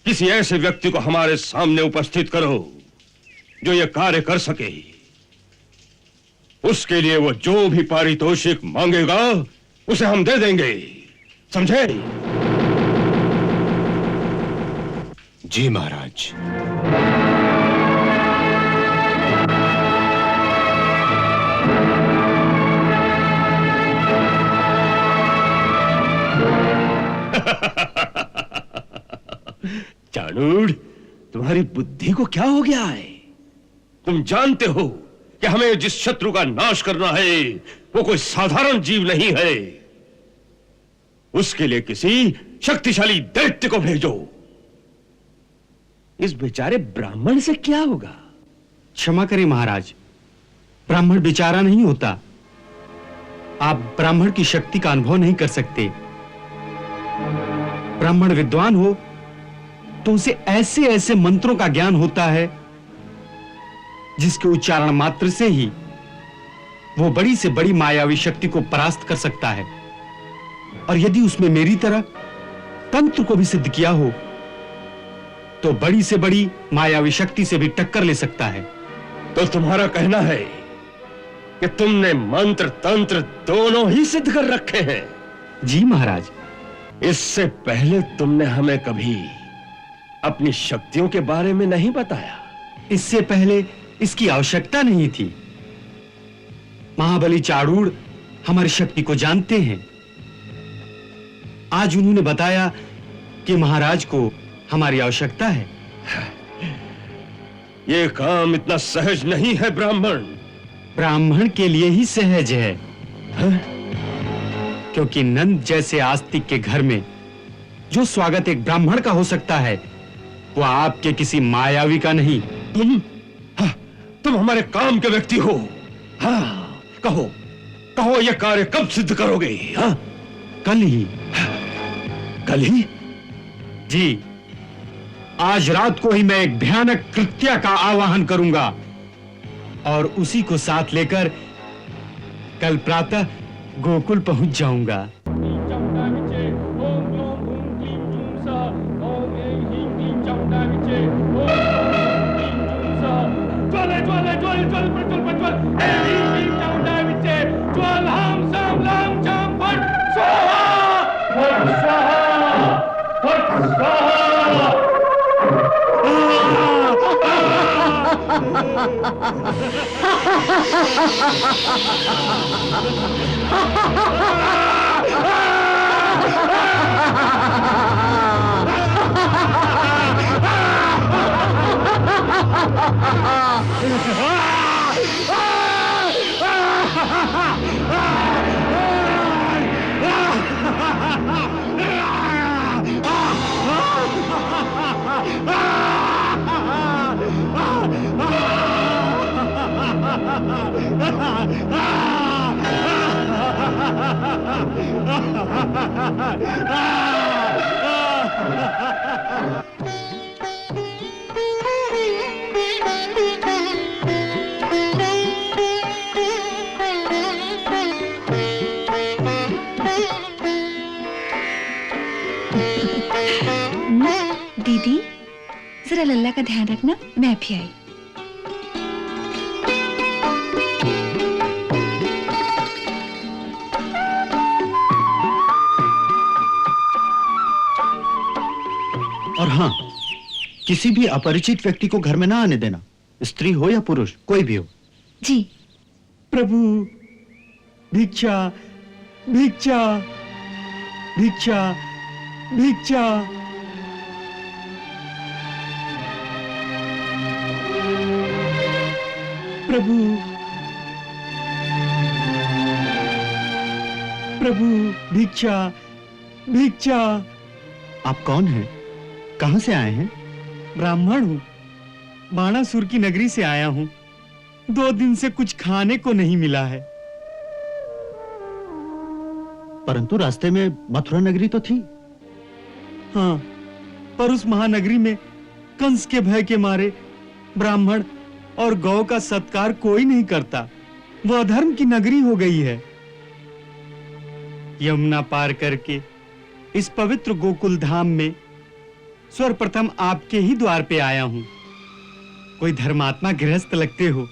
किसी ऐसे व्यक्ति को हमारे सामने उपस्थित करो जो यह कार्य कर सके। उसके लिए वो जो भी पारितोषिक मांगेगा उसे हम दे देंगे, समझे? जी महाराज। चाणूर, तुम्हारी बुद्धि को क्या हो गया है? तुम जानते हो कि हमें जिस शत्रु का नाश करना है वो कोई साधारण जीव नहीं है। उसके लिए किसी शक्तिशाली दैत्य को भेजो। इस बेचारे ब्राह्मण से क्या होगा? क्षमा करें महाराज, ब्राह्मण बेचारा नहीं होता। आप ब्राह्मण की शक्ति का अनुभव नहीं कर सकते। ब्राह्मण विद्वान हो तो उसे ऐसे ऐसे मंत्रों का ज्ञान होता है जिसके उच्चारण मात्र से ही वो बड़ी से बड़ी मायावी शक्ति को परास्त कर सकता है। और यदि उसमें मेरी तरह तंत्र को भी सिद्ध किया हो तो बड़ी से बड़ी मायावी शक्ति से भी टक्कर ले सकता है। तो तुम्हारा कहना है कि तुमने मंत्र तंत्र दोनों ही सिद्ध कर रखे हैं? जी महाराज। इससे पहले तुमने हमें कभी अपनी शक्तियों के बारे में नहीं बताया। इससे पहले इसकी आवश्यकता नहीं थी। महाबली चाणूर हमारी शक्ति को जानते हैं। आज उन्होंने बताया कि महाराज को हमारी आवश्यकता है। यह काम इतना सहज नहीं है ब्राह्मण। ब्राह्मण के लिए ही सहज है, क्योंकि नंद जैसे आस्तिक के घर में जो स्वागत एक ब्राह्मण का हो सकता है वो आपके किसी मायावी का नहीं। तुम हमारे काम के व्यक्ति हो। हाँ, कहो कहो, यह कार्य कब सिद्ध करोगे? हाँ? कल ही। कल ही? जी, आज रात को ही मैं एक भयानक कृत्य का आवाहन करूंगा और उसी को साथ लेकर कल प्रातः गोकुल पहुंच जाऊंगा। जरा लल्ला का ध्यान रखना, मैं भी आई। और हाँ, किसी भी अपरिचित व्यक्ति को घर में ना आने देना, स्त्री हो या पुरुष, कोई भी हो। जी। प्रभु भिक्षा भिक्षा भिक्षा भिक्षा। प्रभु प्रभु भिक्षा भिक्षा। आप कौन हैं? कहां से आए हैं? ब्राह्मण हूं, बाणासुर की नगरी से आया हूं। 2 दिन से कुछ खाने को नहीं मिला है। परंतु रास्ते में मथुरा नगरी तो थी। हाँ, पर उस महानगरी में कंस के भय के मारे ब्राह्मण और गौ का सत्कार कोई नहीं करता। वह अधर्म की नगरी हो गई है। यमुना पार करके इस पवित्र गोकुल धाम में सर्वप्रथम आपके ही द्वार पे आया हूं। कोई धर्मात्मा गृहस्थ लगते हो।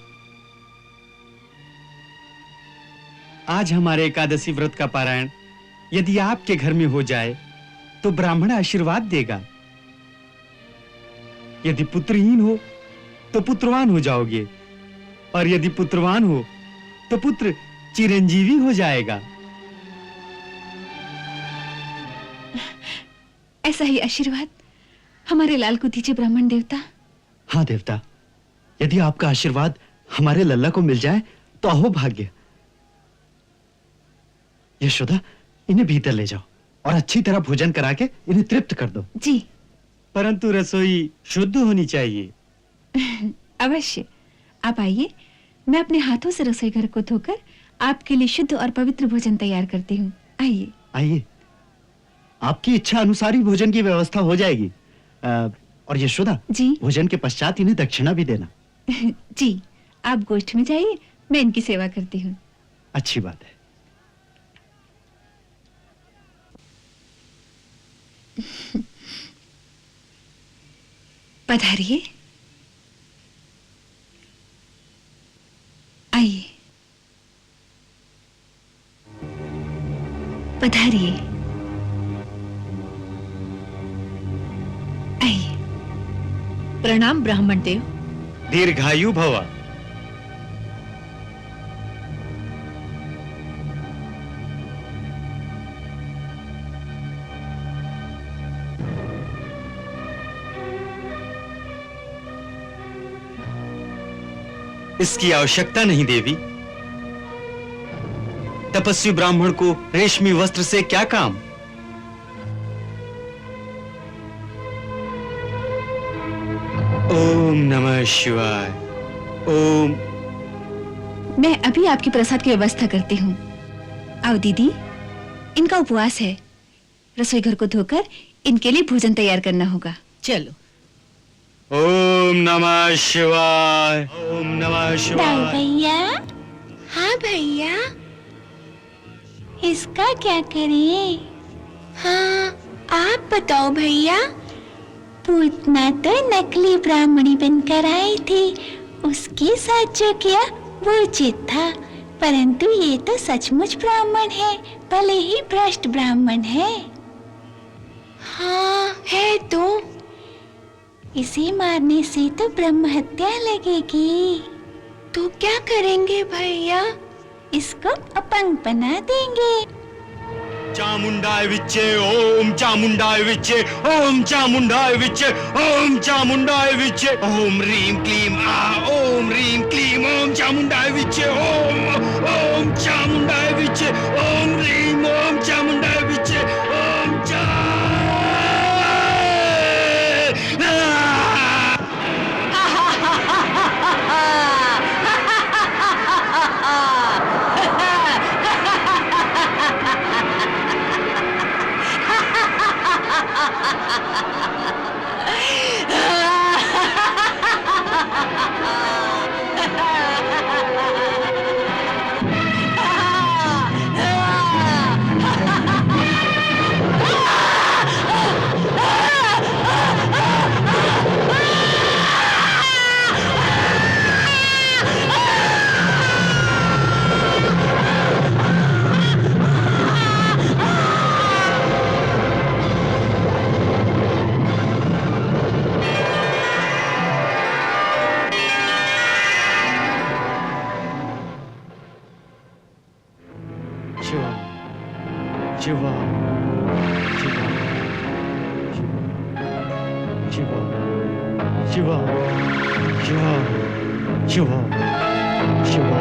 आज हमारे एकादशी व्रत का पारायण यदि आपके घर में हो जाए तो ब्राह्मण आशीर्वाद देगा। यदि पुत्रहीन हो तो पुत्रवान हो जाओगे, और यदि पुत्रवान हो तो पुत्र चिरंजीवी हो जाएगा। ऐसा ही आशीर्वाद हमारे लाल को दीजिए ब्राह्मण देवता। हाँ देवता, यदि आपका आशीर्वाद हमारे लल्ला को मिल जाए तो अहो भाग्य। यशोदा, इन्हें भीतर ले जाओ और अच्छी तरह भोजन करा के इन्हें तृप्त कर दो। जी। परंतु रसोई शुद्ध होनी चाहिए। अवश्य। आप आइए, मैं अपने हाथों से रसोई घर को धोकर आपके लिए शुद्ध और पवित्र भोजन तैयार करती हूँ। आइए आइए, आपकी इच्छा अनुसार ही भोजन की व्यवस्था हो जाएगी। और यशोदा जी, भोजन के पश्चात इन्हें दक्षिणा भी देना। जी, आप गोष्ठ में जाइए, मैं इनकी सेवा करती हूँ। अच्छी बात है। पधारिए, आइए, पधारिए, आइए। प्रणाम ब्राह्मण देव। दीर्घायु भव। इसकी आवश्यकता नहीं देवी। तपस्वी ब्राह्मण को रेशमी वस्त्र से क्या काम? ओम नमः शिवाय। ओम। मैं अभी आपकी प्रसाद की व्यवस्था करती हूँ। आओ दीदी, इनका उपवास है। रसोई घर को धोकर इनके लिए भोजन तैयार करना होगा। चलो। ओम नमः शिवाय। ओम नमः शिवाय। भैया, हाँ भैया, इसका क्या करें? हाँ, आप बताओ भैया। पूतना तो नकली ब्राह्मणी बनकर आई थी, उसके साथ जो किया वो उचित था, परंतु ये तो सचमुच ब्राह्मण है, भले ही भ्रष्ट ब्राह्मण है। हाँ है तो। इसे मारने से तो ब्रह्म हत्या लगेगी। तो क्या करेंगे भैया? इसको अपंग बना देंगे। चामुंडाय विच्चे, ओम चामुंडाय विच्चे, ओम चामुंडाय विच्चे, ओम चामुंडाय विच्चे, ओम रीम क्लीम आ, ओम रीम क्लीम, ओम चामुंडाय विच्चे, ओम चामुंडाय विच्चे, ओम रीम, ओम चामुंडाय विच्चे, ओम शिवा शिवा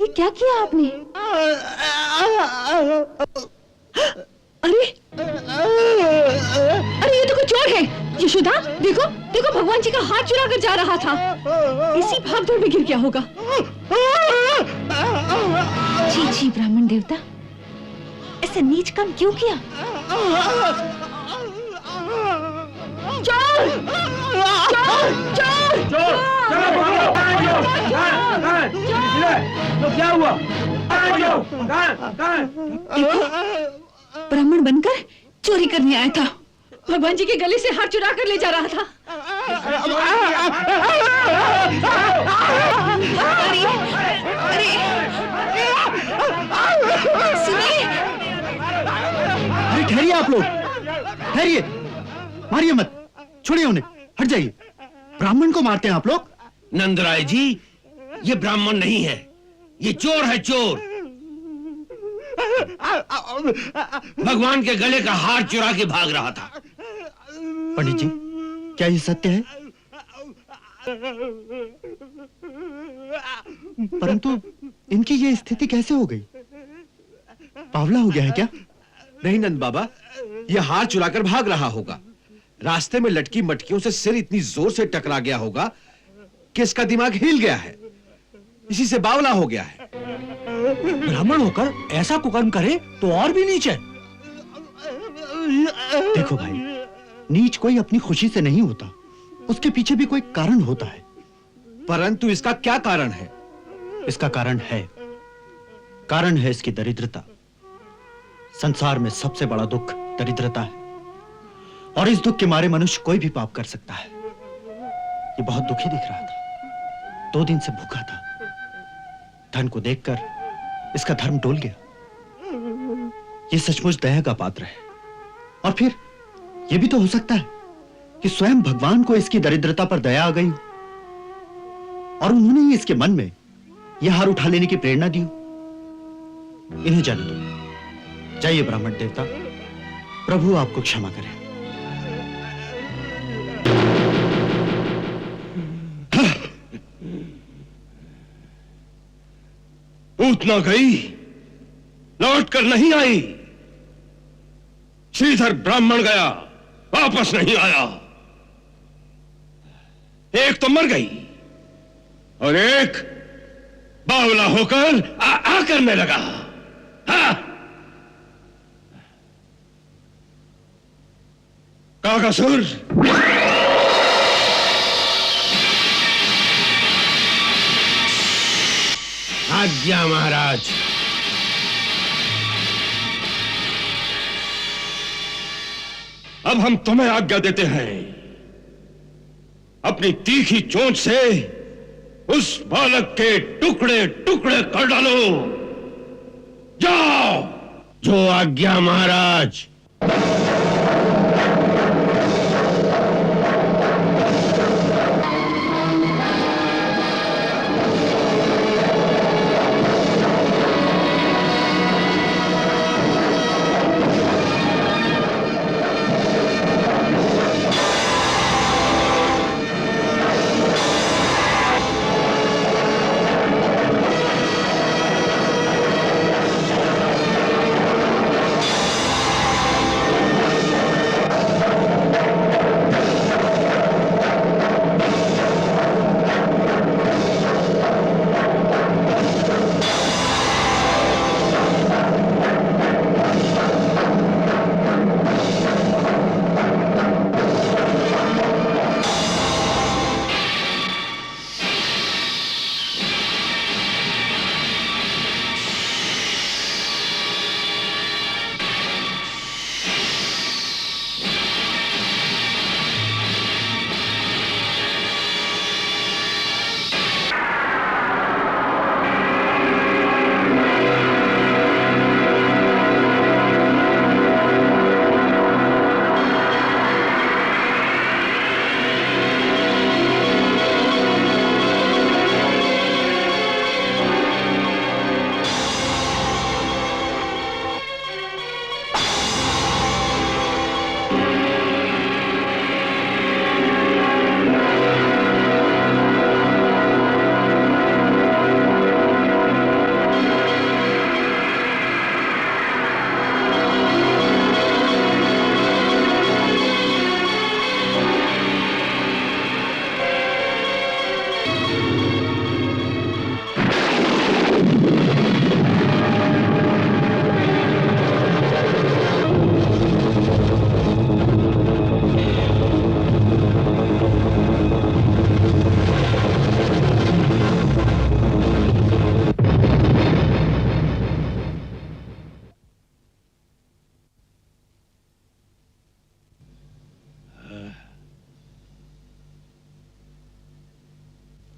ये क्या किया आपने? अरे अरे ये तो कोई चोर है। यशोदा देखो देखो, भगवान जी का हाथ चुरा कर जा रहा था। इसी भागदौड़ में गिर गया होगा। छी छी ब्राह्मण देवता, ऐसा नीच काम क्यों किया? चोर चोर चोर तो क्या हुआ? ब्राह्मण बनकर चोरी करने आया था। भगवान जी के गले से हाथ चुरा कर ले जा रहा था। अरे अरे सुनिए। अरे ठहरिए आप लोग, ठहरिए, मारिए मत, छोड़िए उन्हें, हट जाइए। ब्राह्मण को मारते हैं आप लोग? नंदराय जी, ये ब्राह्मण नहीं है, ये चोर है, चोर। भगवान के गले का हार चुरा के भाग रहा था। पंडित जी, क्या ये सत्य है? परंतु इनकी ये स्थिति कैसे हो गई? बावला हो गया है क्या? नहीं नंद बाबा, यह हार चुराकर भाग रहा होगा। रास्ते में लटकी मटकियों से सिर इतनी जोर से टकरा गया होगा कि इसका दिमाग हिल गया है, इसी से बावला हो गया है। ब्राह्मण होकर ऐसा कुकर्म करे तो और भी नीच है। देखो भाई, नीच कोई अपनी खुशी से नहीं होता, उसके पीछे भी कोई कारण होता है। परंतु इसका क्या कारण है? इसका कारण है इसकी दरिद्रता। संसार में सबसे बड़ा दुख दरिद्रता है, और इस दुख के मारे मनुष्य कोई भी पाप कर सकता है। ये बहुत दुखी दिख रहा था, 2 दिन से भूखा था। धन को देखकर इसका धर्म डोल गया। ये सचमुच दया का पात्र है। और फिर यह भी तो हो सकता है कि स्वयं भगवान को इसकी दरिद्रता पर दया आ गई हो, और उन्होंने ही इसके मन में यह हार उठा लेने की प्रेरणा दी हो। इन्हें जाने दो। जाइए ब्राह्मण देवता, प्रभु आपको क्षमा करें। पूतना गई, लौट कर नहीं आई। श्रीधर ब्राह्मण गया, वापस नहीं आया। एक तो मर गई और एक बावला होकर आकर में लगा। हाँ? काकासुर, आज्ञा महाराज। अब हम तुम्हें आज्ञा देते हैं, अपनी तीखी चोंच से उस बालक के टुकड़े टुकड़े कर डालो। जाओ। जो आज्ञा महाराज।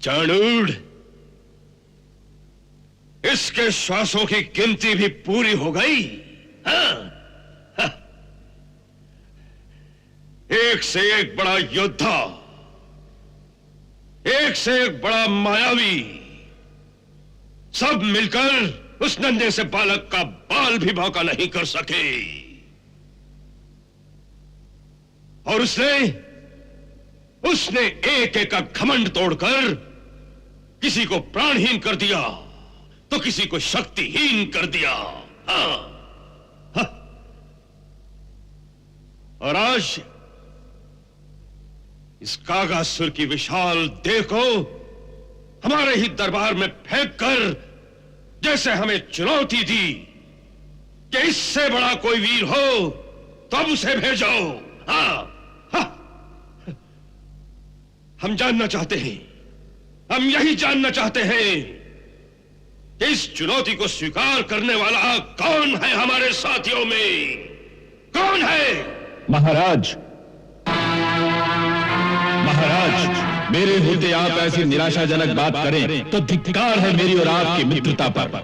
चाणूर, इसके श्वासों की गिनती भी पूरी हो गई। हाँ? हाँ। एक से एक बड़ा योद्धा, एक से एक बड़ा मायावी, सब मिलकर उस नन्हे से बालक का बाल भी बांका नहीं कर सके। और उसने एक एक का घमंड तोड़कर किसी को प्राणहीन कर दिया तो किसी को शक्तिहीन कर दिया। हाँ, हाँ। और आज इस कागासुर की विशाल देह को हमारे ही दरबार में फेंक कर जैसे हमें चुनौती दी कि इससे बड़ा कोई वीर हो तो अब उसे भेजो। हाँ, हाँ। हम जानना चाहते हैं, हम यही जानना चाहते हैं कि इस चुनौती को स्वीकार करने वाला कौन है हमारे साथियों में, कौन है? महाराज, मेरे होते आप ऐसी निराशाजनक बात करें तो धिक्कार है मेरी और आपकी मित्रता पर।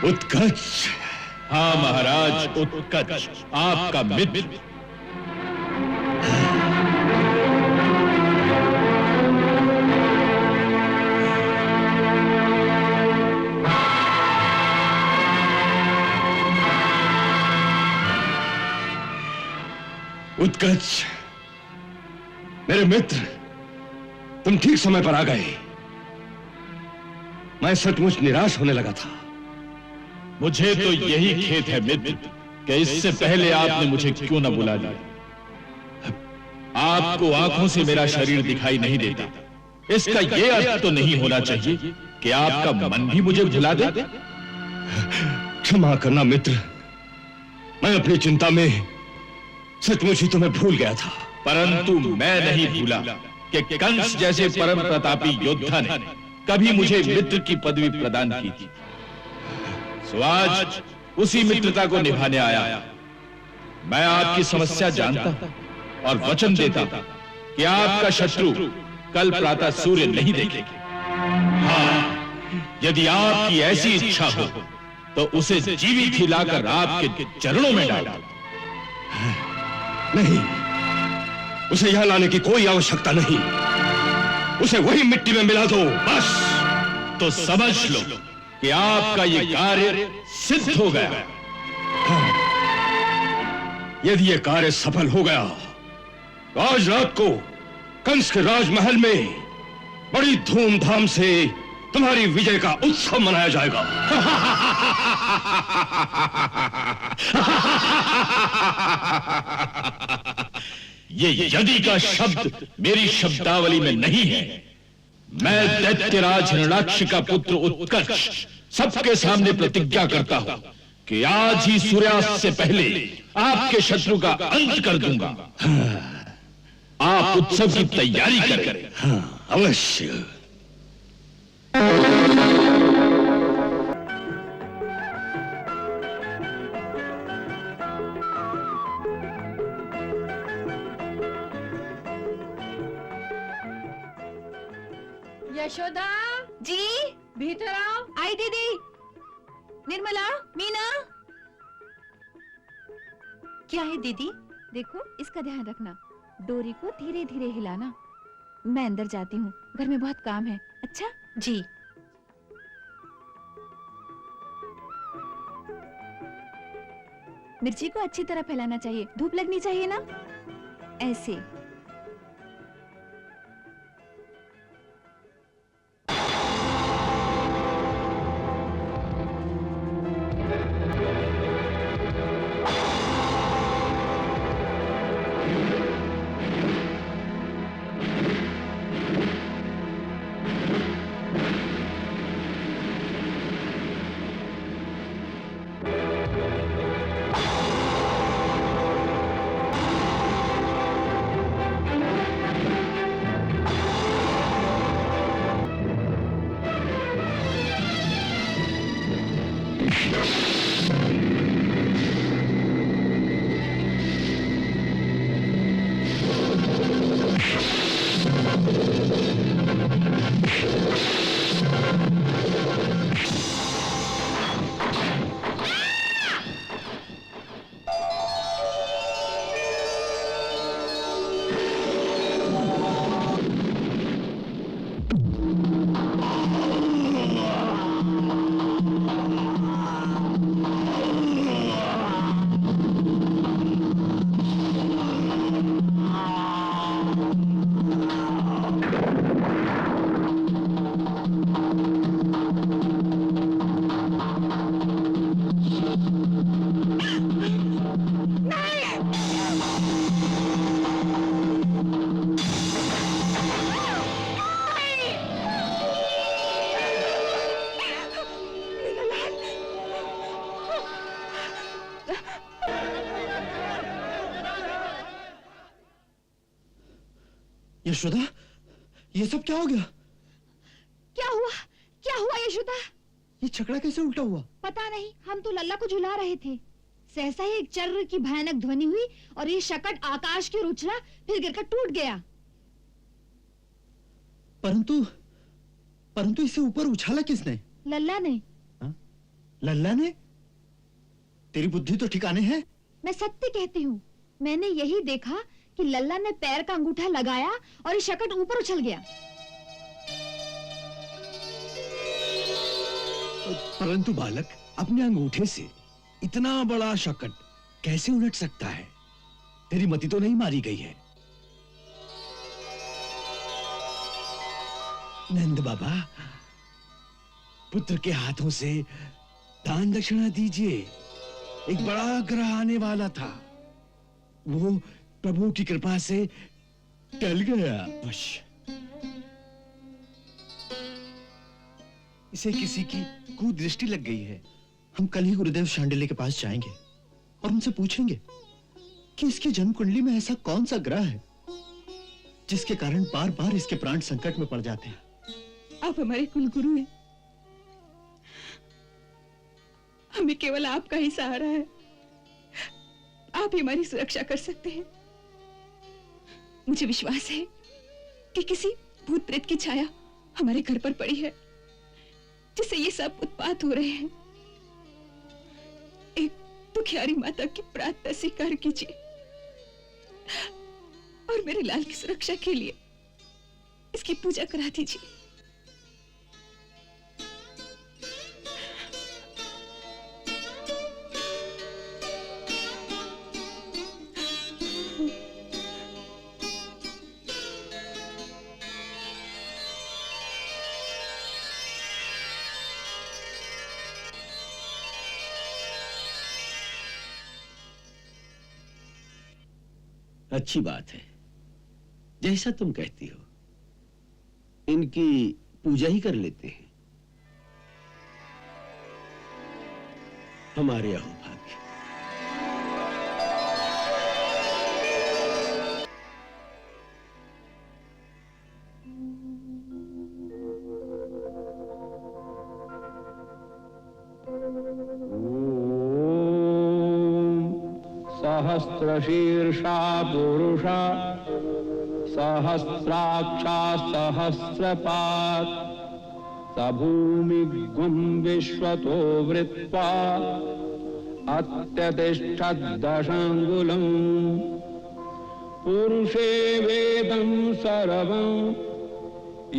उत्कच। हाँ महाराज, उत्कच आपका मित्र। उत्कच, मेरे मित्र, तुम ठीक समय पर आ गए। मैं सचमुच निराश होने लगा था। मुझे तो यही खेद है मित्र कि इससे पहले आपने मुझे क्यों न बुला लिया। आपको आंखों से मेरा शरीर दिखाई नहीं देता, इसका यह अर्थ तो नहीं होना चाहिए कि आपका मन भी मुझे भुला दे। क्षमा करना मित्र, मैं अपनी चिंता में सचमुच ही तुम्हें भूल गया था। परंतु मैं नहीं भूला कि कंस जैसे परम प्रतापी योद्धा ने कभी मुझे मित्र की पदवी प्रदान की थी। सो आज उसी मित्रता को निभाने आया। मैं आपकी समस्या जानता और वचन देता कि आपका शत्रु कल प्रातः सूर्य नहीं देखेगा। हाँ, यदि आपकी ऐसी इच्छा हो तो उसे जीवित ही लाकर आपके चरणों में डाल दो। नहीं, उसे यहां लाने की कोई आवश्यकता नहीं। उसे वही मिट्टी में मिला दो बस। तो समझ लो कि आपका ये कार्य सिद्ध हो गया। यदि ये कार्य सफल हो गया तो आज रात को कंस के राजमहल में बड़ी धूमधाम से तुम्हारी विजय का उत्सव मनाया जाएगा। ये यदि का शब्द मेरी शब्दावली में नहीं है। मैं दैत्यराज हिरण्याक्ष का पुत्र उत्कर्ष सबके सामने प्रतिज्ञा करता हूं कि आज ही सूर्यास्त से पहले आपके शत्रु का अंत कर दूंगा। आप उत्सव की तैयारी करें। अवश्य। यशोदा जी, भीतर आओ। आई दीदी। निर्मला, मीना। क्या है दीदी? देखो, इसका ध्यान रखना, डोरी को धीरे धीरे हिलाना। मैं अंदर जाती हूँ, घर में बहुत काम है। अच्छा जी। मिर्ची को अच्छी तरह फैलाना चाहिए, धूप लगनी चाहिए ना, ऐसे। यशोदा, ये सब क्या हो गया? क्या हुआ? क्या हुआ यशोदा? ये छकड़ा कैसे उल्टा हुआ? पता नहीं, हम तो लल्ला को झुला रहे थे। सहसा ही एक चर्र की भयानक ध्वनि हुई और ये शकट आकाश की ओर उछला, फिर गिरकर टूट गया। परंतु इसे ऊपर उछाला किसने? लल्ला ने। लल्ला ने? तेरी बुद्धि तो ठिकाने है? मैं सत्य कहती हूँ, मैंने यही देखा कि लल्ला ने पैर का अंगूठा लगाया और ये शकट ऊपर उछल गया। परंतु बालक, अपने अंगूठे से इतना बड़ा शकट कैसे उलट सकता है? तेरी मति तो नहीं मारी गई है। नंद बाबा, पुत्र के हाथों से दान दक्षिणा दीजिए। एक बड़ा ग्रह आने वाला था, वो प्रभु की कृपा से टल गया। बस इसे किसी की कुदृष्टि लग गई है। हम कल ही गुरुदेव शांडिल्य के पास जाएंगे और उनसे पूछेंगे कि इसकी जन्म कुंडली में ऐसा कौन सा ग्रह है जिसके कारण बार बार इसके प्राण संकट में पड़ जाते हैं। आप हमारे कुलगुरु हैं, हमें केवल आपका ही सहारा है। आप ही हमारी सुरक्षा कर सकते हैं। मुझे विश्वास है कि किसी भूत प्रेत की छाया हमारे घर पर पड़ी है, जिससे ये सब उत्पात हो रहे हैं। एक दुखियारी माता की प्रार्थना स्वीकार कीजिए और मेरे लाल की सुरक्षा के लिए इसकी पूजा करा दीजिए। अच्छी बात है, जैसा तुम कहती हो, इनकी पूजा ही कर लेते हैं। हमारे अहो भाग्य। सहस्रशीर्षा पुरुषा सहस्राक्षा सहस्रपात् स भूमिगुं विश्वतो वृत्वा अत्यतिष्ठत् दशाङ्गुलम् पुरुषे वेदं सर्वं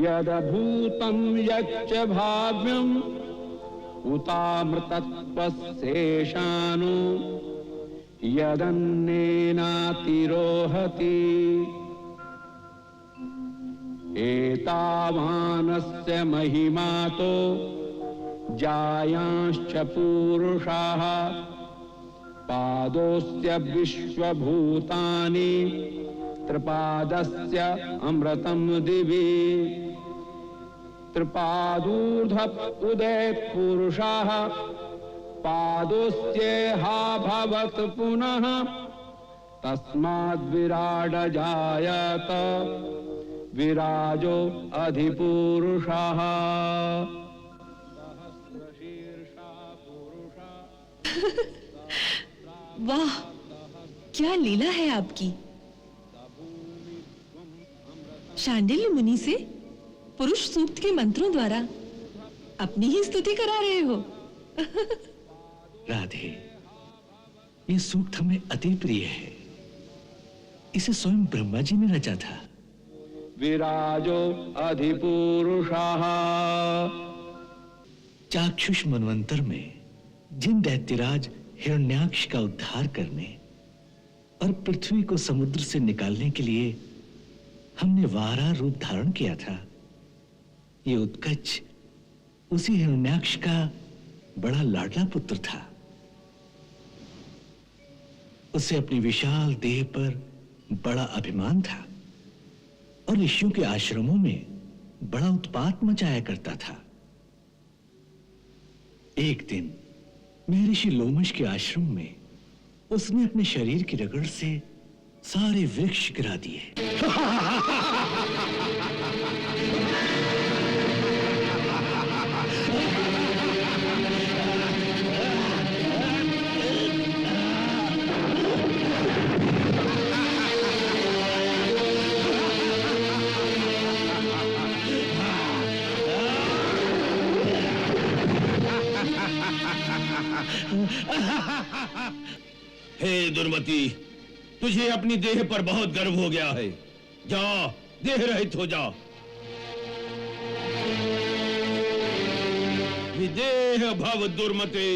यदभूतं यच्च भाव्यम् उतामृतत्वस्येषानु यदन्नेनातिरोहति एतावानस्य महिमातो जायांश्च पूरुषाः पादोस्य विश्वभूतानि त्रिपादस्य अमृतं दिवि त्रिपादूर्ध्व उदयत् पुरुषाः पादोस्येहा भवत् पुनः तस्माद् जायत विराजो अधिपुरुषः। वाह, क्या लीला है आपकी। शांडिल्य मुनि से पुरुष सूक्त के मंत्रों द्वारा अपनी ही स्तुति करा रहे हो। राधे, ये सूक्त हमें अति प्रिय है। इसे स्वयं ब्रह्मा जी ने रचा था। विराजो अधिपुरुषः। चाक्षुष मनवंतर में जिन दैत्यराज हिरण्याक्ष का उद्धार करने और पृथ्वी को समुद्र से निकालने के लिए हमने वारा रूप धारण किया था, ये उत्कच उसी हिरण्याक्ष का बड़ा लाडला पुत्र था। उसे अपनी विशाल देह पर बड़ा अभिमान था और ऋषियों के आश्रमों में बड़ा उत्पात मचाया करता था। एक दिन महर्षि लोमश के आश्रम में उसने अपने शरीर की रगड़ से सारे वृक्ष गिरा दिए। हे दुर्मति, तुझे अपनी देह पर बहुत गर्व हो गया है। जा, देह रहित हो जा। विदेह भव दुर्मति।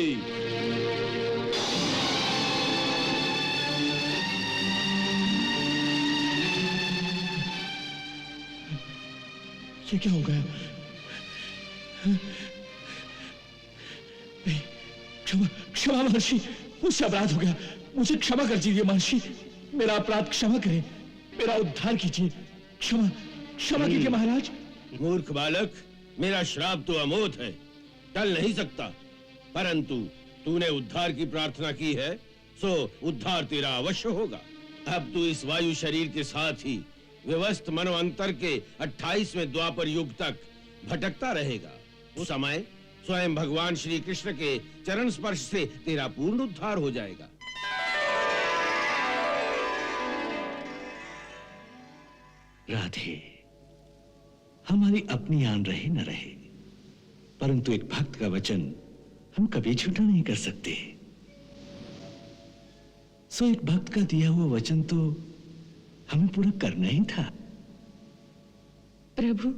ये क्या हो गया? क्षमा क्षमा महर्षि, मुझसे अपराध हो गया। मुझे क्षमा कर दीजिए महर्षि, मेरा अपराध क्षमा करें, मेरा उद्धार कीजिए। क्षमा क्षमा कीजिए महाराज। मूर्ख बालक, मेरा श्राप तो अमोघ है, टल नहीं सकता। परंतु तूने उद्धार की प्रार्थना की है, सो उद्धार तेरा अवश्य होगा। अब तू इस वायु शरीर के साथ ही विवस्थ मनवंतर के 28वें द्वापर युग तक भटकता रहेगा। उस समय स्वयं भगवान श्री कृष्ण के चरण स्पर्श से तेरा पूर्ण उद्धार हो जाएगा। राधे, हमारी अपनी आन रहे न रहे, परंतु एक भक्त का वचन हम कभी झूठा नहीं कर सकते। सो एक भक्त का दिया हुआ वचन तो हमें पूरा करना ही था। प्रभु,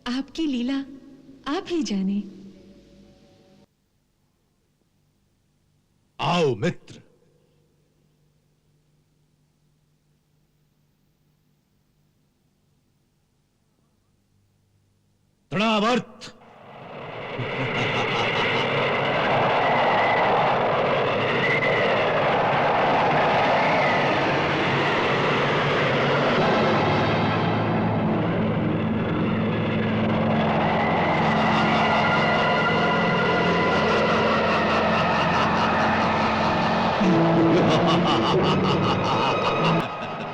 आपकी लीला आप ही जाने। आओ मित्र, तृणावर्त।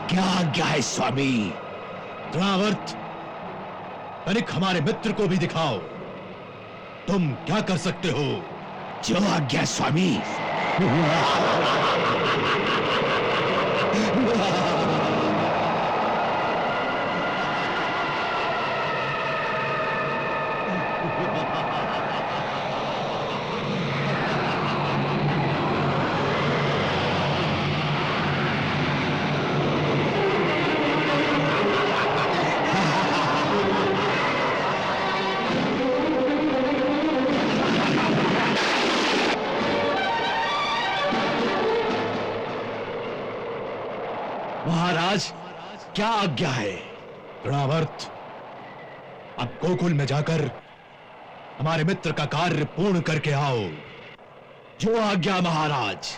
क्या आज्ञा है स्वामी? तृणावर्त, तनिक हमारे मित्र को भी दिखाओ, तुम क्या कर सकते हो। जो आज्ञा स्वामी। महाराज, क्या आज्ञा है? तृणावर्त, अब गोकुल में जाकर हमारे मित्र का कार्य पूर्ण करके आओ। जो आज्ञा महाराज।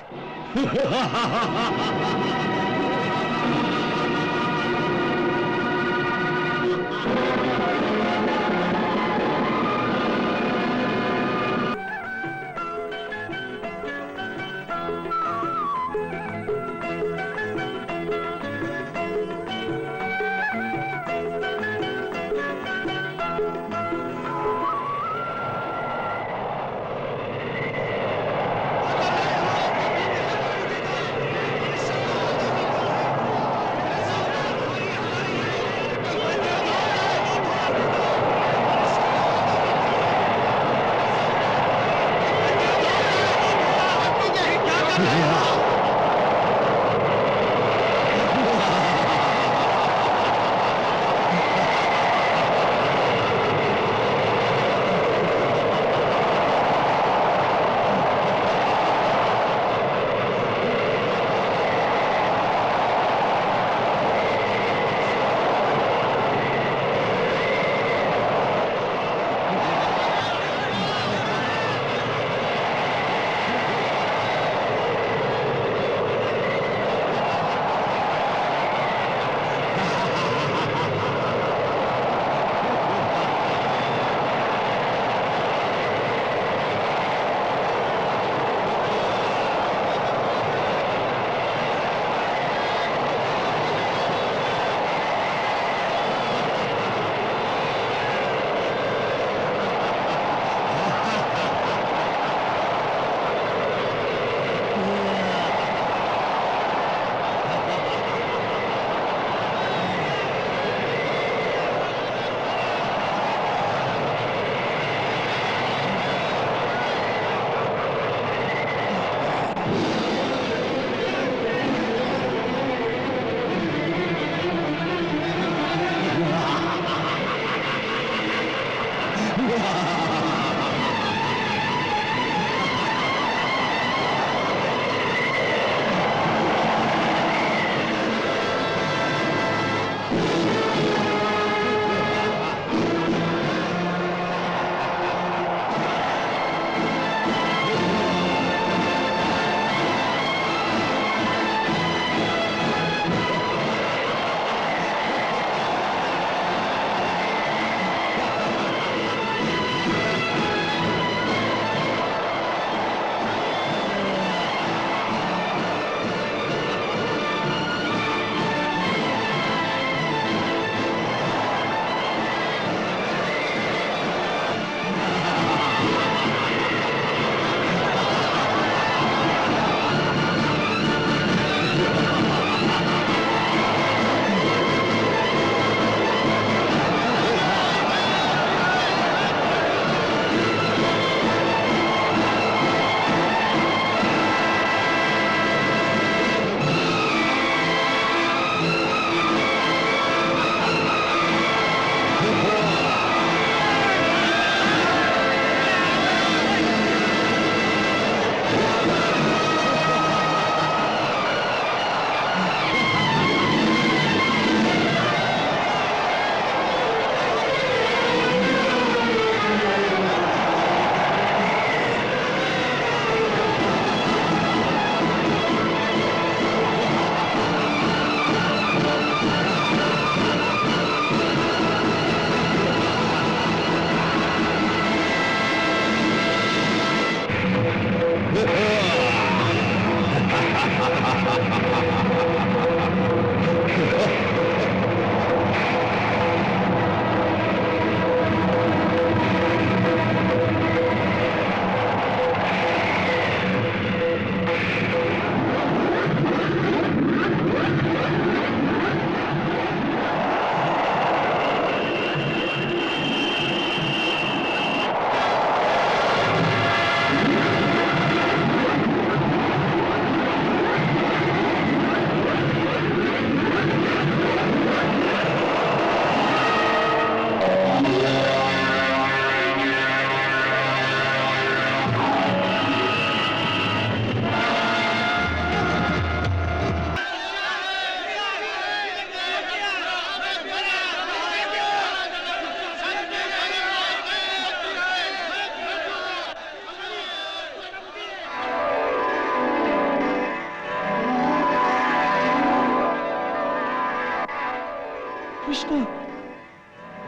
कृष्णा,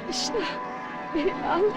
कृष्णा, मेरे लाल।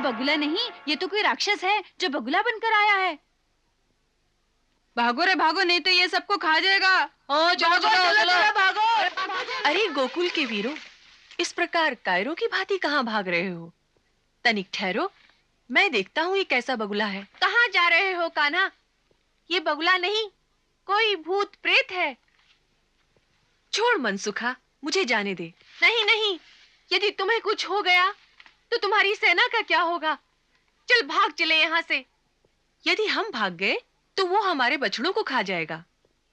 बगुला नहीं, ये तो कोई राक्षस है जो बगुला बनकर आया है। भागो रे भागो, नहीं तो ये सबको खा जाएगा। चलो चलो भागो। अरे गोकुल के वीरों, इस प्रकार कायरों की भांति कहाँ भाग रहे हो? तनिक ठहरो, मैं देखता हूँ ये कैसा बगुला है। कहाँ जा रहे हो कान्हा? ये बगुला नहीं, कोई भूत प्रेत है। छोड़ मनसुखा, मुझे जाने दे। नहीं नहीं, यदि तुम्हें कुछ हो गया तो तुम्हारी सेना का क्या होगा? चल भाग चले यहाँ से। यदि हम भाग गए तो वो हमारे बछड़ों को खा जाएगा।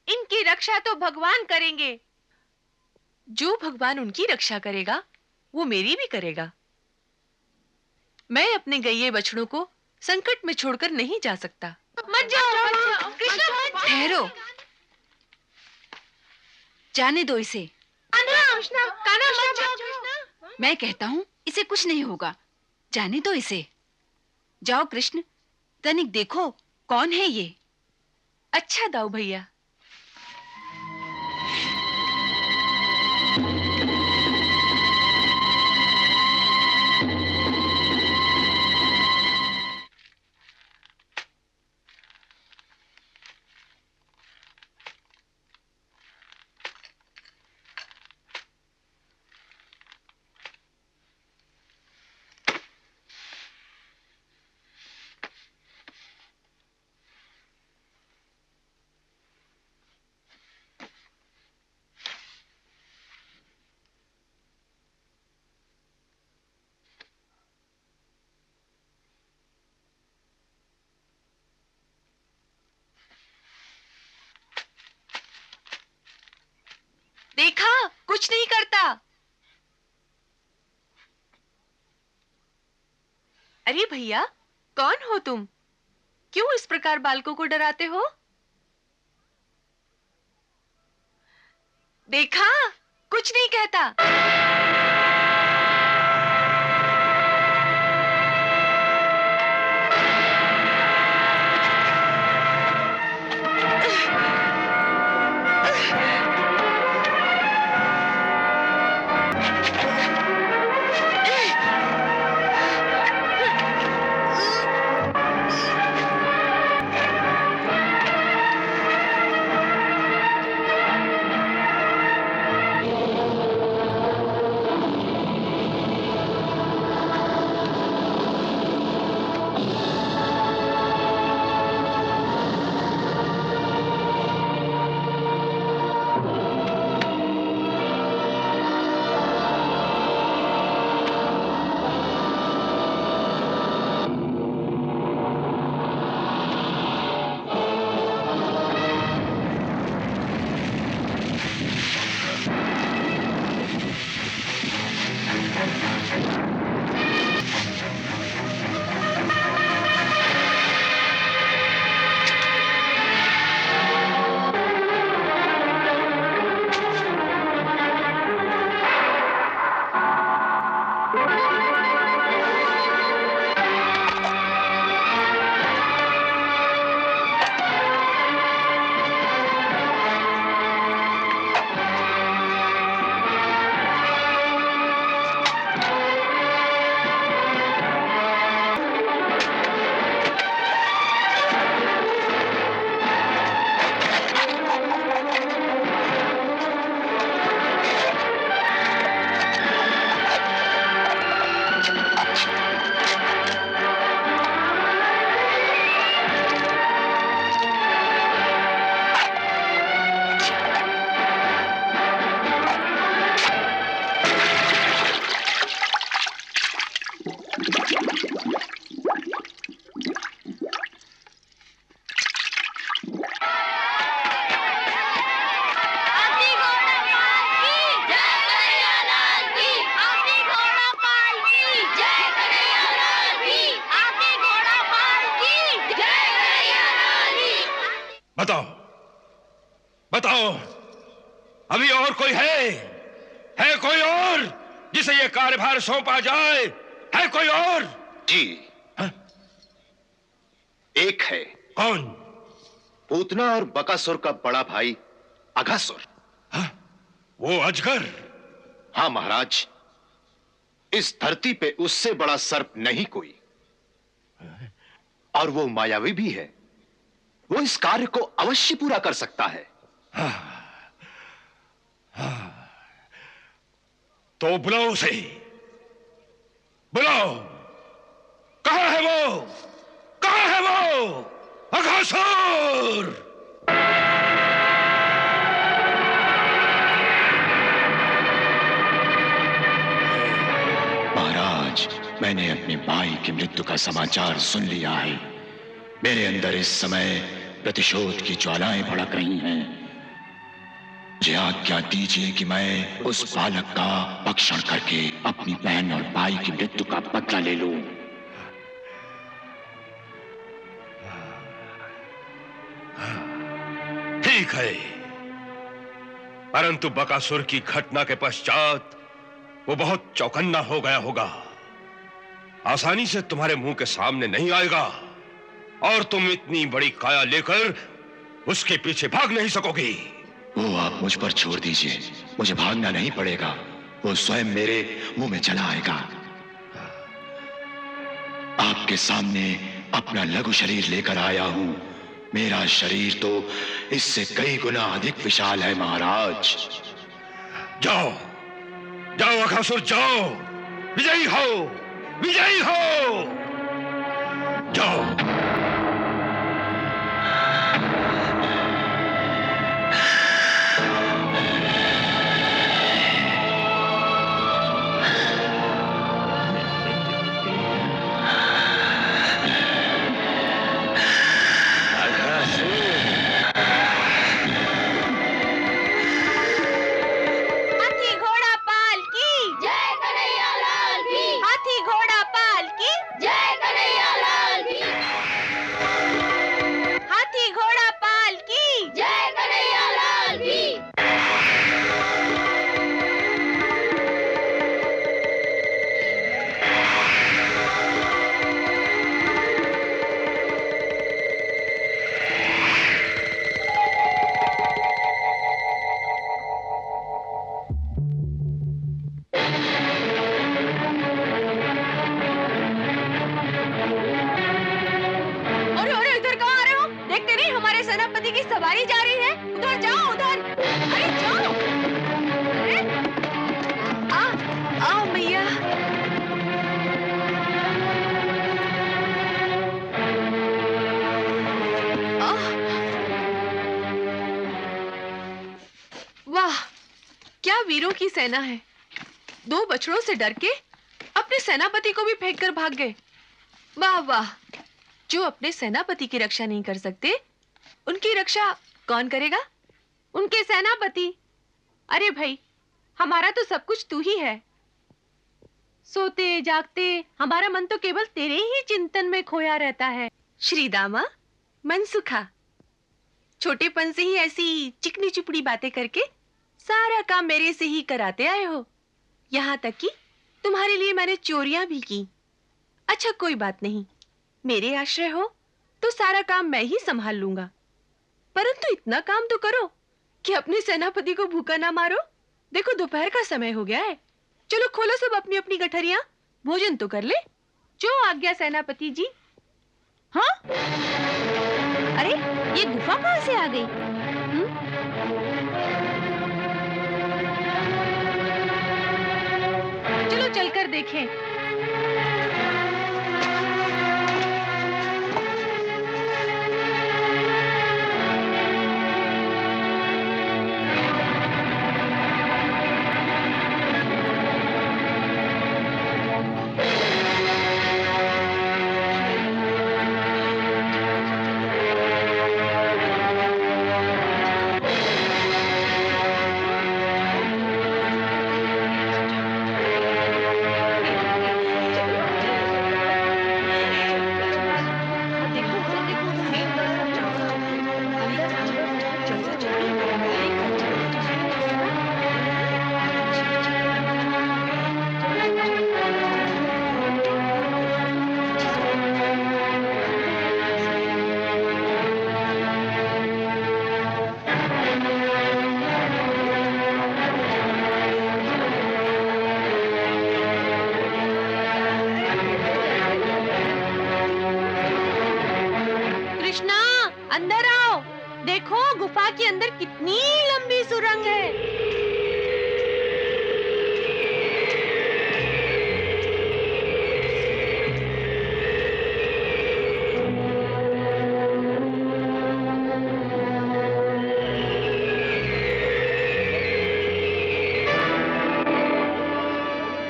इनकी रक्षा तो भगवान करेंगे। जो भगवान उनकी रक्षा करेगा वो मेरी भी करेगा। मैं अपने गईये बछड़ों को संकट में छोड़कर नहीं जा सकता। मत जाओ कृष्ण, ठहरो, जाने दो इसे। मैं कहता हूँ इसे कुछ नहीं होगा, जाने दो इसे। जाओ कृष्ण, तनिक देखो कौन है ये। अच्छा दाऊ भैया। देखा, कुछ नहीं करता। अरे भैया, कौन हो तुम? क्यों इस प्रकार बालकों को डराते हो? देखा, कुछ नहीं कहता। बताओ, बताओ, अभी और कोई है कोई और जिसे ये कार्यभार सौंपा जाए? है कोई और? जी हा? एक है। कौन? पूतना और बकासुर का बड़ा भाई अघासुर। वो अजगर? हाँ महाराज, इस धरती पे उससे बड़ा सर्प नहीं कोई। और वो मायावी भी है। वो इस कार्य को अवश्य पूरा कर सकता है। तो बुलाओ उसे, बुलाओ। कहां है वो? कहां है वो? अघासुर! महाराज, मैंने अपने भाई की मृत्यु का समाचार सुन लिया है। मेरे अंदर इस समय प्रतिशोध की ज्वालाएं भड़क रही हैं। मुझे आज्ञा दीजिए कि मैं उस बालक का भक्षण करके अपनी बहन और भाई की मृत्यु का बदला ले लूं। ठीक है, परंतु बकासुर की घटना के पश्चात वो बहुत चौकन्ना हो गया होगा। आसानी से तुम्हारे मुंह के सामने नहीं आएगा और तुम इतनी बड़ी काया लेकर उसके पीछे भाग नहीं सकोगी। वो आप मुझ पर छोड़ दीजिए, मुझे भागना नहीं पड़ेगा। वो स्वयं मेरे मुंह में चला आएगा। आपके सामने अपना लघु शरीर लेकर आया हूं। मेरा शरीर तो इससे कई गुना अधिक विशाल है महाराज। जाओ जाओ अघासुर, जाओ, विजयी हो, विजयी हो, जाओ। वीरों की सेना है। दो बछड़ों से डर के अपने सेनापति को भी फेंक कर भाग गए। वाह वाह, जो अपने सेनापति की रक्षा नहीं कर सकते उनकी रक्षा कौन करेगा? उनके सेनापति। अरे भाई, हमारा तो सब कुछ तू ही है। सोते जागते हमारा मन तो केवल तेरे ही चिंतन में खोया रहता है। श्रीदामा मनसुखा, छोटेपन से ही ऐसी चिकनी चुपड़ी बातें करके सारा काम मेरे से ही कराते आए हो। यहाँ तक कि तुम्हारे लिए मैंने चोरियां भी की। अच्छा कोई बात नहीं, मेरे आश्रय हो तो सारा काम मैं ही संभाल लूंगा। परंतु इतना काम तो करो कि अपने सेनापति को भूखा ना मारो। देखो दोपहर का समय हो गया है। चलो खोलो सब अपनी अपनी गठरियां, भोजन तो कर ले। जो आज्ञा सेनापति जी। हाँ, अरे ये गुफा कहां से आ गई? चलो चलकर देखें। अंदर आओ, देखो गुफा के अंदर कितनी लंबी सुरंग है।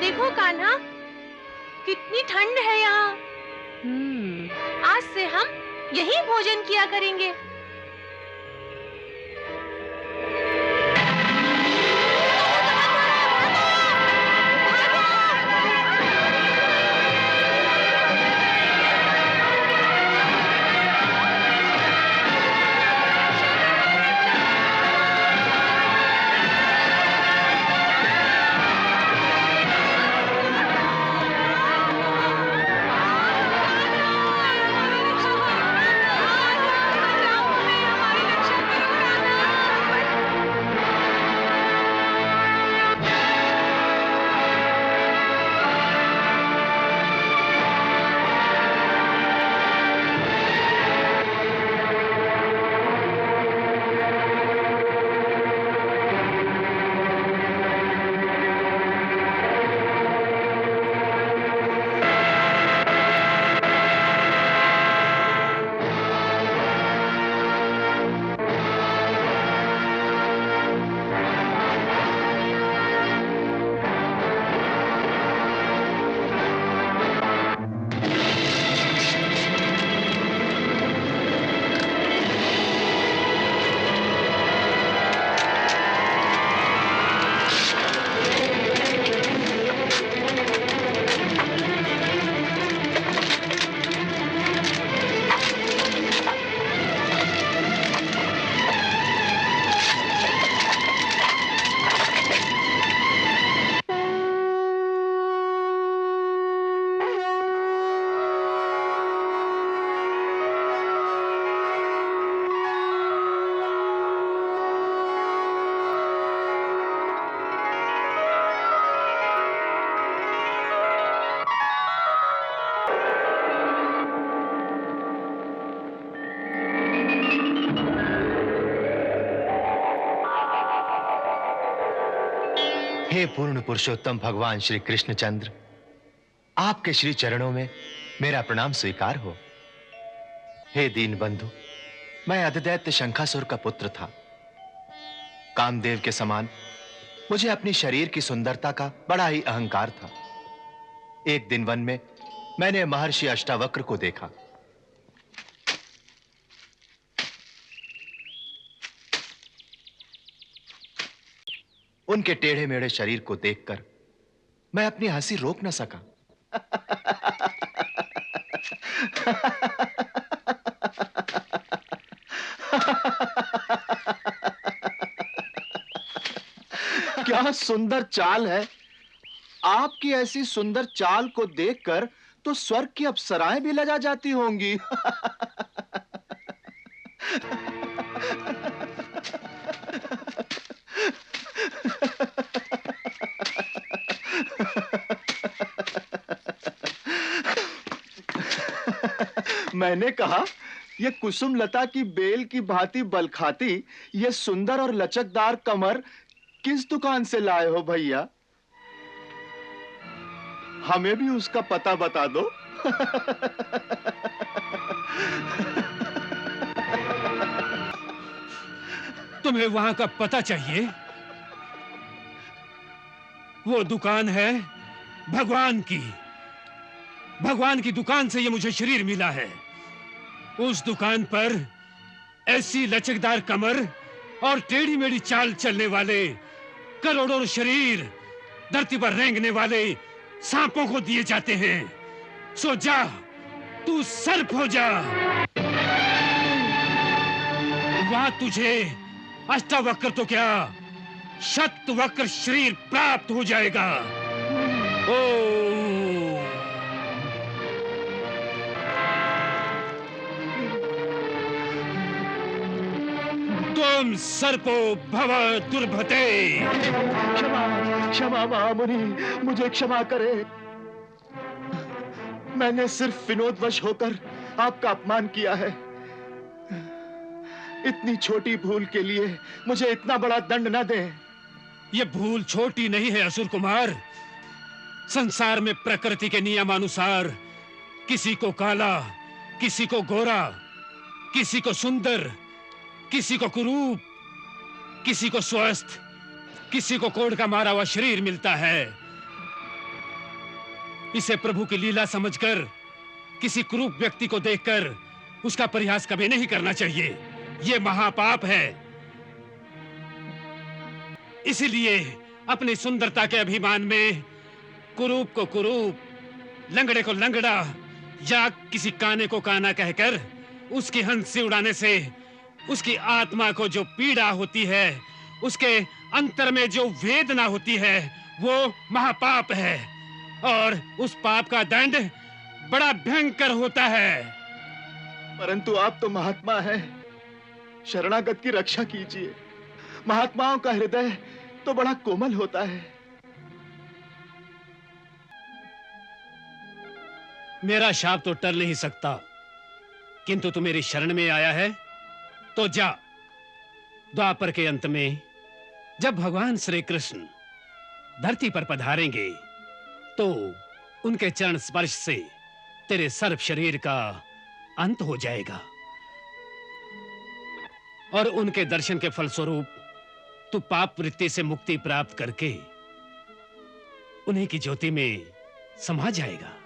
देखो कान्हा, कितनी ठंड है यहाँ। आज से हम यहीं भोजन किया करेंगे। हे पूर्ण पुरुषोत्तम भगवान श्री कृष्णचंद्र, आपके श्री चरणों में मेरा प्रणाम स्वीकार हो। हे दीन बंधु, मैं अधिदैत्य शंखासुर का पुत्र था। कामदेव के समान मुझे अपनी शरीर की सुंदरता का बड़ा ही अहंकार था। एक दिन वन में मैंने महर्षि अष्टावक्र को देखा। उनके टेढ़े मेढ़े शरीर को देखकर मैं अपनी हंसी रोक न सका। क्या सुंदर चाल है। आपकी ऐसी सुंदर चाल को देखकर तो स्वर्ग की अप्सराएं भी लजा जाती होंगी। मैंने कहा, ये कुसुम लता की बेल की भांति बल खाती ये सुंदर और लचकदार कमर किस दुकान से लाए हो भैया? हमें भी उसका पता बता दो। तुम्हें वहां का पता चाहिए? वो दुकान है भगवान की। भगवान की दुकान से ये मुझे शरीर मिला है। उस दुकान पर ऐसी लचकदार कमर और टेढ़ी मेढ़ी चाल चलने वाले करोड़ों शरीर धरती पर रेंगने वाले सांपों को दिए जाते हैं। सो जा, तू सर्प हो जा। वहां तुझे अष्टावक्र तो क्या, शतवक्र शरीर प्राप्त हो जाएगा। तुम सर्पो भव दुर्भते। क्षमा क्षमा महामुनि, मुझे क्षमा करे। मैंने सिर्फ विनोदवश होकर आपका अपमान किया है। इतनी छोटी भूल के लिए मुझे इतना बड़ा दंड न दें। ये भूल छोटी नहीं है असुर कुमार। संसार में प्रकृति के नियमानुसार किसी को काला, किसी को गोरा, किसी को सुंदर, किसी को कुरूप, किसी को स्वस्थ, किसी को कोढ़ का मारा हुआ शरीर मिलता है। इसे प्रभु की लीला समझकर किसी कुरूप व्यक्ति को देखकर उसका परिहास कभी नहीं करना चाहिए। ये महापाप है। इसीलिए अपनी सुंदरता के अभिमान में कुरूप को कुरूप, लंगड़े को लंगड़ा या किसी काने को काना कहकर उसकी हंसी उड़ाने से उसकी आत्मा को जो पीड़ा होती है, उसके अंतर में जो वेदना होती है, वो महापाप है और उस पाप का दंड बड़ा भयंकर होता है। परंतु आप तो महात्मा हैं, शरणागत की रक्षा कीजिए। महात्माओं का हृदय तो बड़ा कोमल होता है। मेरा शाप तो टल नहीं सकता, किंतु तू मेरी शरण में आया है तो जा। द्वापर के अंत में जब भगवान श्री कृष्ण धरती पर पधारेंगे तो उनके चरण स्पर्श से तेरे सर्व शरीर का अंत हो जाएगा और उनके दर्शन के फलस्वरूप तू पाप वृत्ति से मुक्ति प्राप्त करके उन्हीं की ज्योति में समा जाएगा।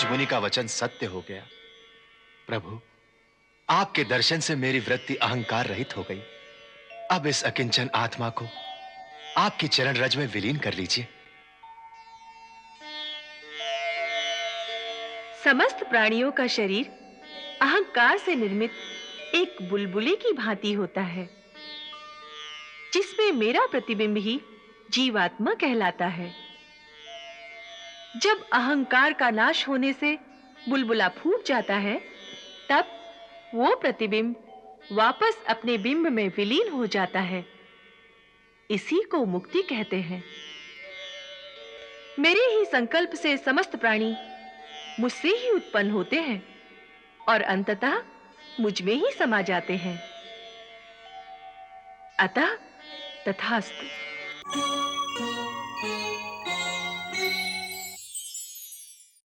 मुनि का वचन सत्य हो गया। प्रभु, आपके दर्शन से मेरी वृत्ति अहंकार रहित हो गई। अब इस अकिंचन आत्मा को आपकी चरण रज में विलीन कर लीजिए। समस्त प्राणियों का शरीर अहंकार से निर्मित एक बुलबुले की भांति होता है, जिसमें मेरा प्रतिबिंब ही जीवात्मा कहलाता है। जब अहंकार का नाश होने से बुलबुला फूट जाता है, तब वो प्रतिबिंब वापस अपने बिंब में विलीन हो जाता है। इसी को मुक्ति कहते हैं। मेरे ही संकल्प से समस्त प्राणी मुझसे ही उत्पन्न होते हैं और अंततः मुझ में ही समा जाते हैं। अतः तथास्तु।